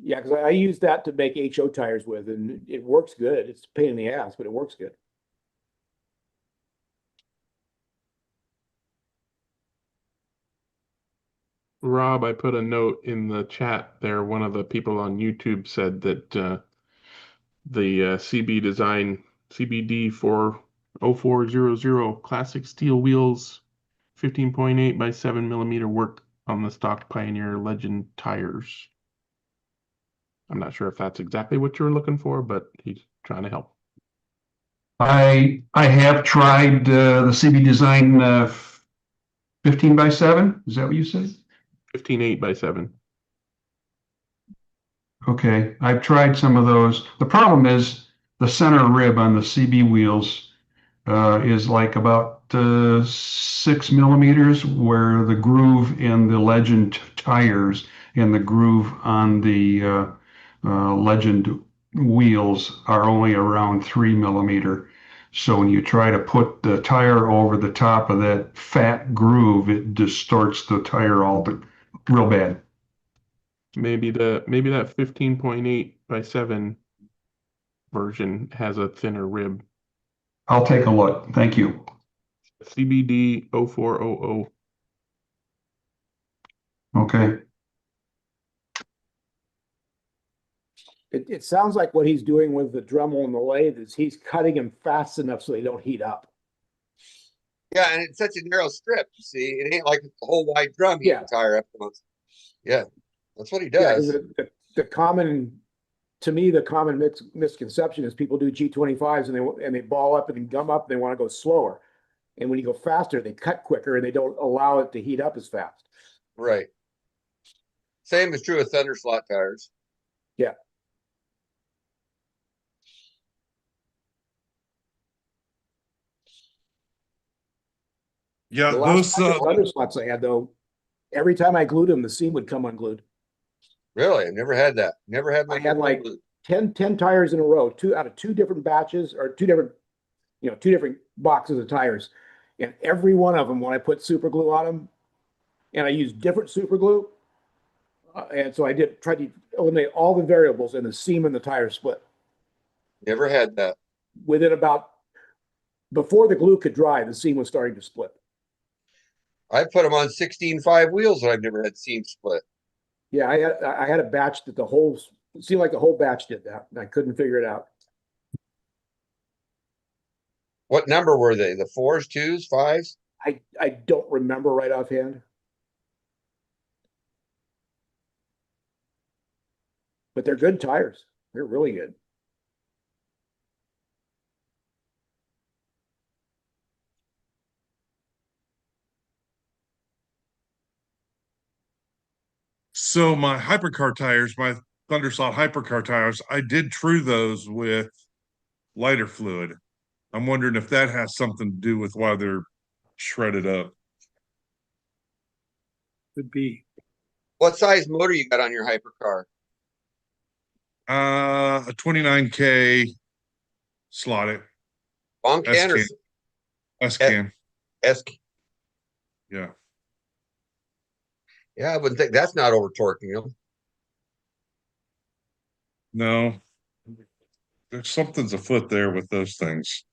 Yeah, because I use that to make HO tires with, and it works good. It's a pain in the ass, but it works good. Rob, I put a note in the chat there. One of the people on YouTube said that the CB Design CBD 40400 classic steel wheels, 15.8 by 7 millimeter work on the stock Pioneer Legend tires. I'm not sure if that's exactly what you were looking for, but he's trying to help. I have tried the CB Design 15 by 7? Is that what you said? 15.8 by 7. Okay, I've tried some of those. The problem is the center rib on the CB wheels is like about 6 millimeters, where the groove in the Legend tires and the groove on the Legend wheels are only around 3 millimeter. So when you try to put the tire over the top of that fat groove, it distorts the tire real bad. Maybe that 15.8 by 7 version has a thinner rib. I'll take a look. Thank you. CBD 0400. Okay. It sounds like what he's doing with the Dremel and the lathe is he's cutting them fast enough so they don't heat up. Yeah, and it's such a narrow strip. You see, it ain't like it's a whole wide drum. Yeah. Tire up once. Yeah, that's what he Yeah, does. the common, to me, the common misconception is people do G25s and they ball up and gum up and they want to go slower. And when you go faster, they cut quicker and they don't allow it to heat up as fast. Right. Same is true with Thunder slot tires. Yeah. Yeah, The those last Thunder slots I had, though, every time I glued them, the seam would come unglued. Really, I never had that. Never had. I had like 10 tires in a row, out of two different batches or two different boxes of tires. And every one of them, when I put super glue on them, and I used different super glue, and so I tried to eliminate all the variables, and the seam in the tire split. Never had that. Before the glue could dry, the seam was starting to split. I put them on 16.5 wheels, and I've never had seam split. Yeah, I had a batch that it seemed like the whole batch did that, and I couldn't figure it out. What number were they? The 4s, 2s, 5s? I don't remember right offhand. But they're good tires. They're really good. So my hypercar tires, my Thunderslot hypercar tires, I did true those with lighter fluid. I'm wondering if that has something to do with why they're shredded up. Could be. What size motor you got on your hypercar? A 29K slotted Long can or S can. S? Yeah. Yeah, I wouldn't think that's not over torquing them. No. There's something's afoot there with those things.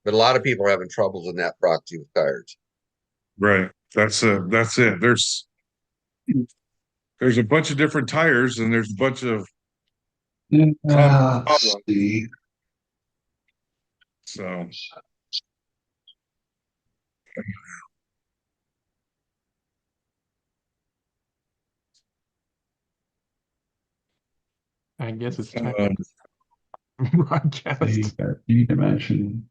But a lot of people are having troubles in that proxy with tires. Right. That's it. There's a bunch of different tires and there's a bunch of Let's see. So I guess it's time um, to broadcast. D-dimension.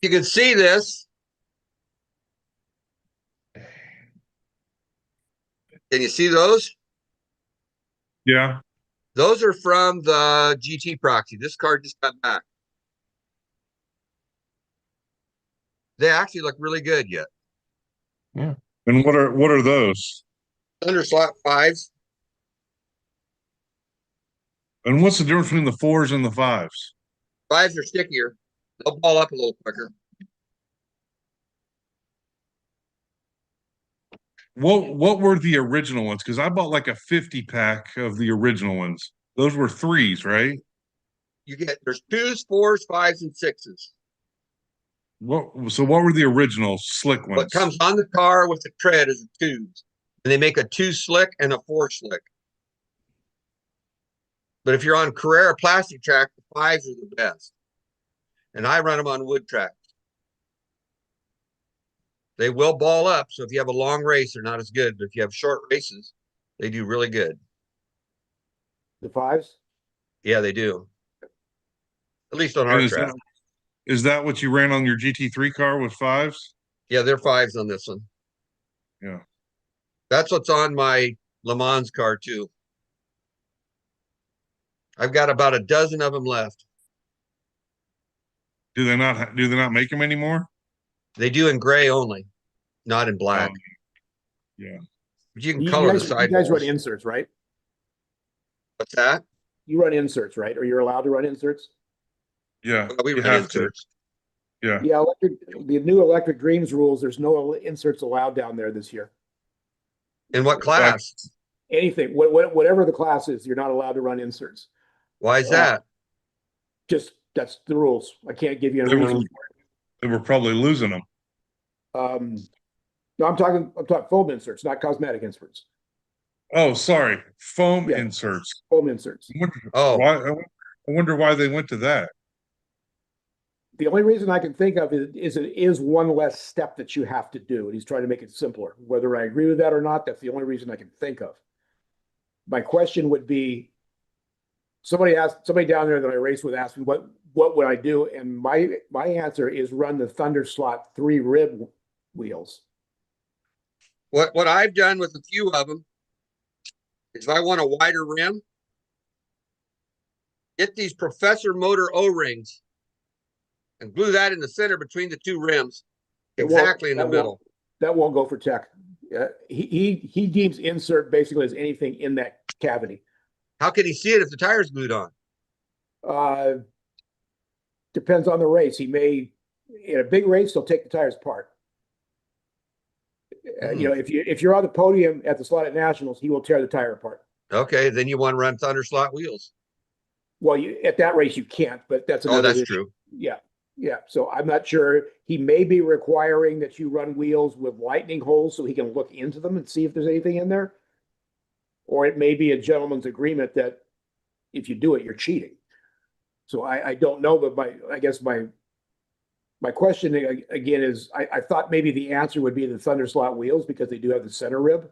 You can see this. Can you see those? yeah. Those are from the GT proxy. This car just got back. They actually look really good yet. Yeah. And what are those? Thunder slot 5s. And what's the difference between the 4s and the 5s? 5s are stickier. They'll ball up a little quicker. What were the original ones? Because I bought like a 50 pack of the original ones. Those were 3s, right? There's 2s, 4s, 5s, and 6s. So what were the original slick ones? What comes on the car with the tread is a 2s. And they make a 2 slick and a 4 slick. But if you're on Carrera plastic track, the 5s are the best. And I run them on wood track. They will ball up. So if you have a long race, they're not as good. But if you have short races, they do really good. The 5s? Yeah, they do. At least on our track. Is that what you ran on your GT3 car with 5s? Yeah, they're 5s on this one. Yeah. That's what's on my Le Mans car too. I've got about a dozen of them left. Do they not make them anymore? They do in gray only, not in black. Yeah. But you can You color the guys, you guys run sidewalls. inserts, right? What's that? You run inserts, right? Or you're allowed to run inserts? Yeah. Well, we You run have to. inserts. Yeah. Yeah, the new Electric Dreams rules, there's no inserts allowed down there this year. In what class? Anything, whatever the class is, you're not allowed to run inserts. Why is that? Just, that's the rules. I can't give you a They reason were, they were probably losing them. for it. No, I'm talking foam inserts, not cosmetic inserts. Oh, sorry. Foam Yeah. inserts. Foam inserts. Oh. I wonder why they went to that. The only reason I can think of is it is one less step that you have to do. And he's trying to make it simpler. Whether I agree with that or not, that's the only reason I can think of. My question would be, somebody down there that I race with asked me what would I do? And my answer is run the Thunderslot 3 rib wheels. What I've done with a few of them is if I want a wider rim, get these Professor Motor O-rings and glue that in the center between the two rims, exactly in the middle. That won't go for tech. He deems insert basically as anything in that cavity. How can he see it if the tire's glued on? Depends on the race. He may, in a big race, he'll take the tires apart. You know, if you're on the podium at the Slotted Nationals, he will tear the tire apart. Okay, then you want to run Thunderslot wheels. Well, at that race you can't, but that's another that's issue. true. Yeah. So I'm not sure. He may be requiring that you run wheels with lightning holes so he can look into them and see if there's anything in there. Or it may be a gentleman's agreement that if you do it, you're cheating. So I don't know, but I guess my question again is I thought maybe the answer would be the Thunderslot wheels because they do have the center rib.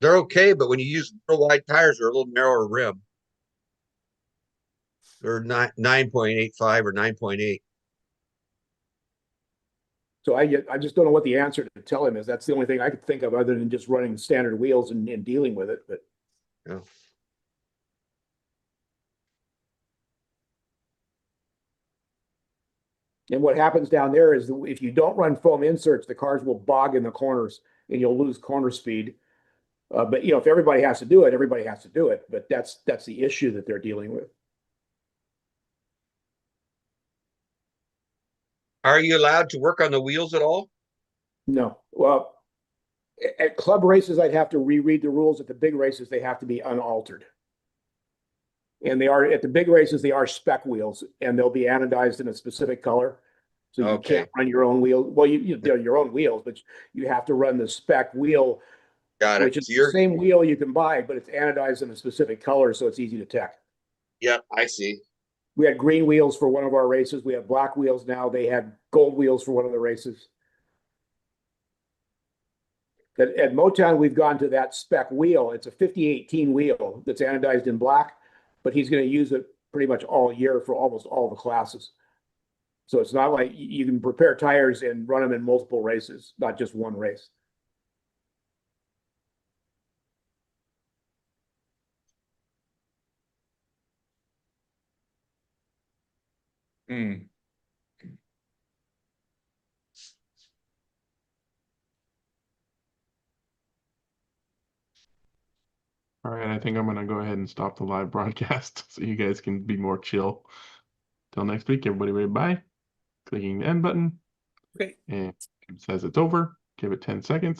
They're okay, but when you use real wide tires, they're a little narrower rim. They're 9.85 or 9.8. So I just don't know what the answer to tell him is. That's the only thing I could think of other than just running standard wheels and dealing with it. But yeah. And what happens down there is if you don't run foam inserts, the cars will bog in the corners and you'll lose corner speed. But if everybody has to do it, everybody has to do it. But that's the issue that they're dealing with. Are you allowed to work on the wheels at all? No. Well, at club races, I'd have to reread the rules. At the big races, they have to be unaltered. And they are at the big races, they are spec wheels and they'll be anodized in a specific color. So you can't run your own wheel. Well, they're your own wheels, but you have to run the spec wheel, which is the same wheel you can buy, but it's anodized in a specific color. So it's easy to tech. Yep, I see. We had green wheels for one of our races. We have black wheels now. They had gold wheels for one of the races. At Motown, we've gone to that spec wheel. It's a 5018 wheel that's anodized in black, but he's going to use it pretty much all year for almost all the classes. So it's not like you can prepare tires and run them in multiple races, not just one race. All right, I think I'm going to go ahead and stop the live broadcast so you guys can be more chill. Till next week, everybody wave bye. Clicking the end button. Okay. And it says it's over. Give it 10 seconds.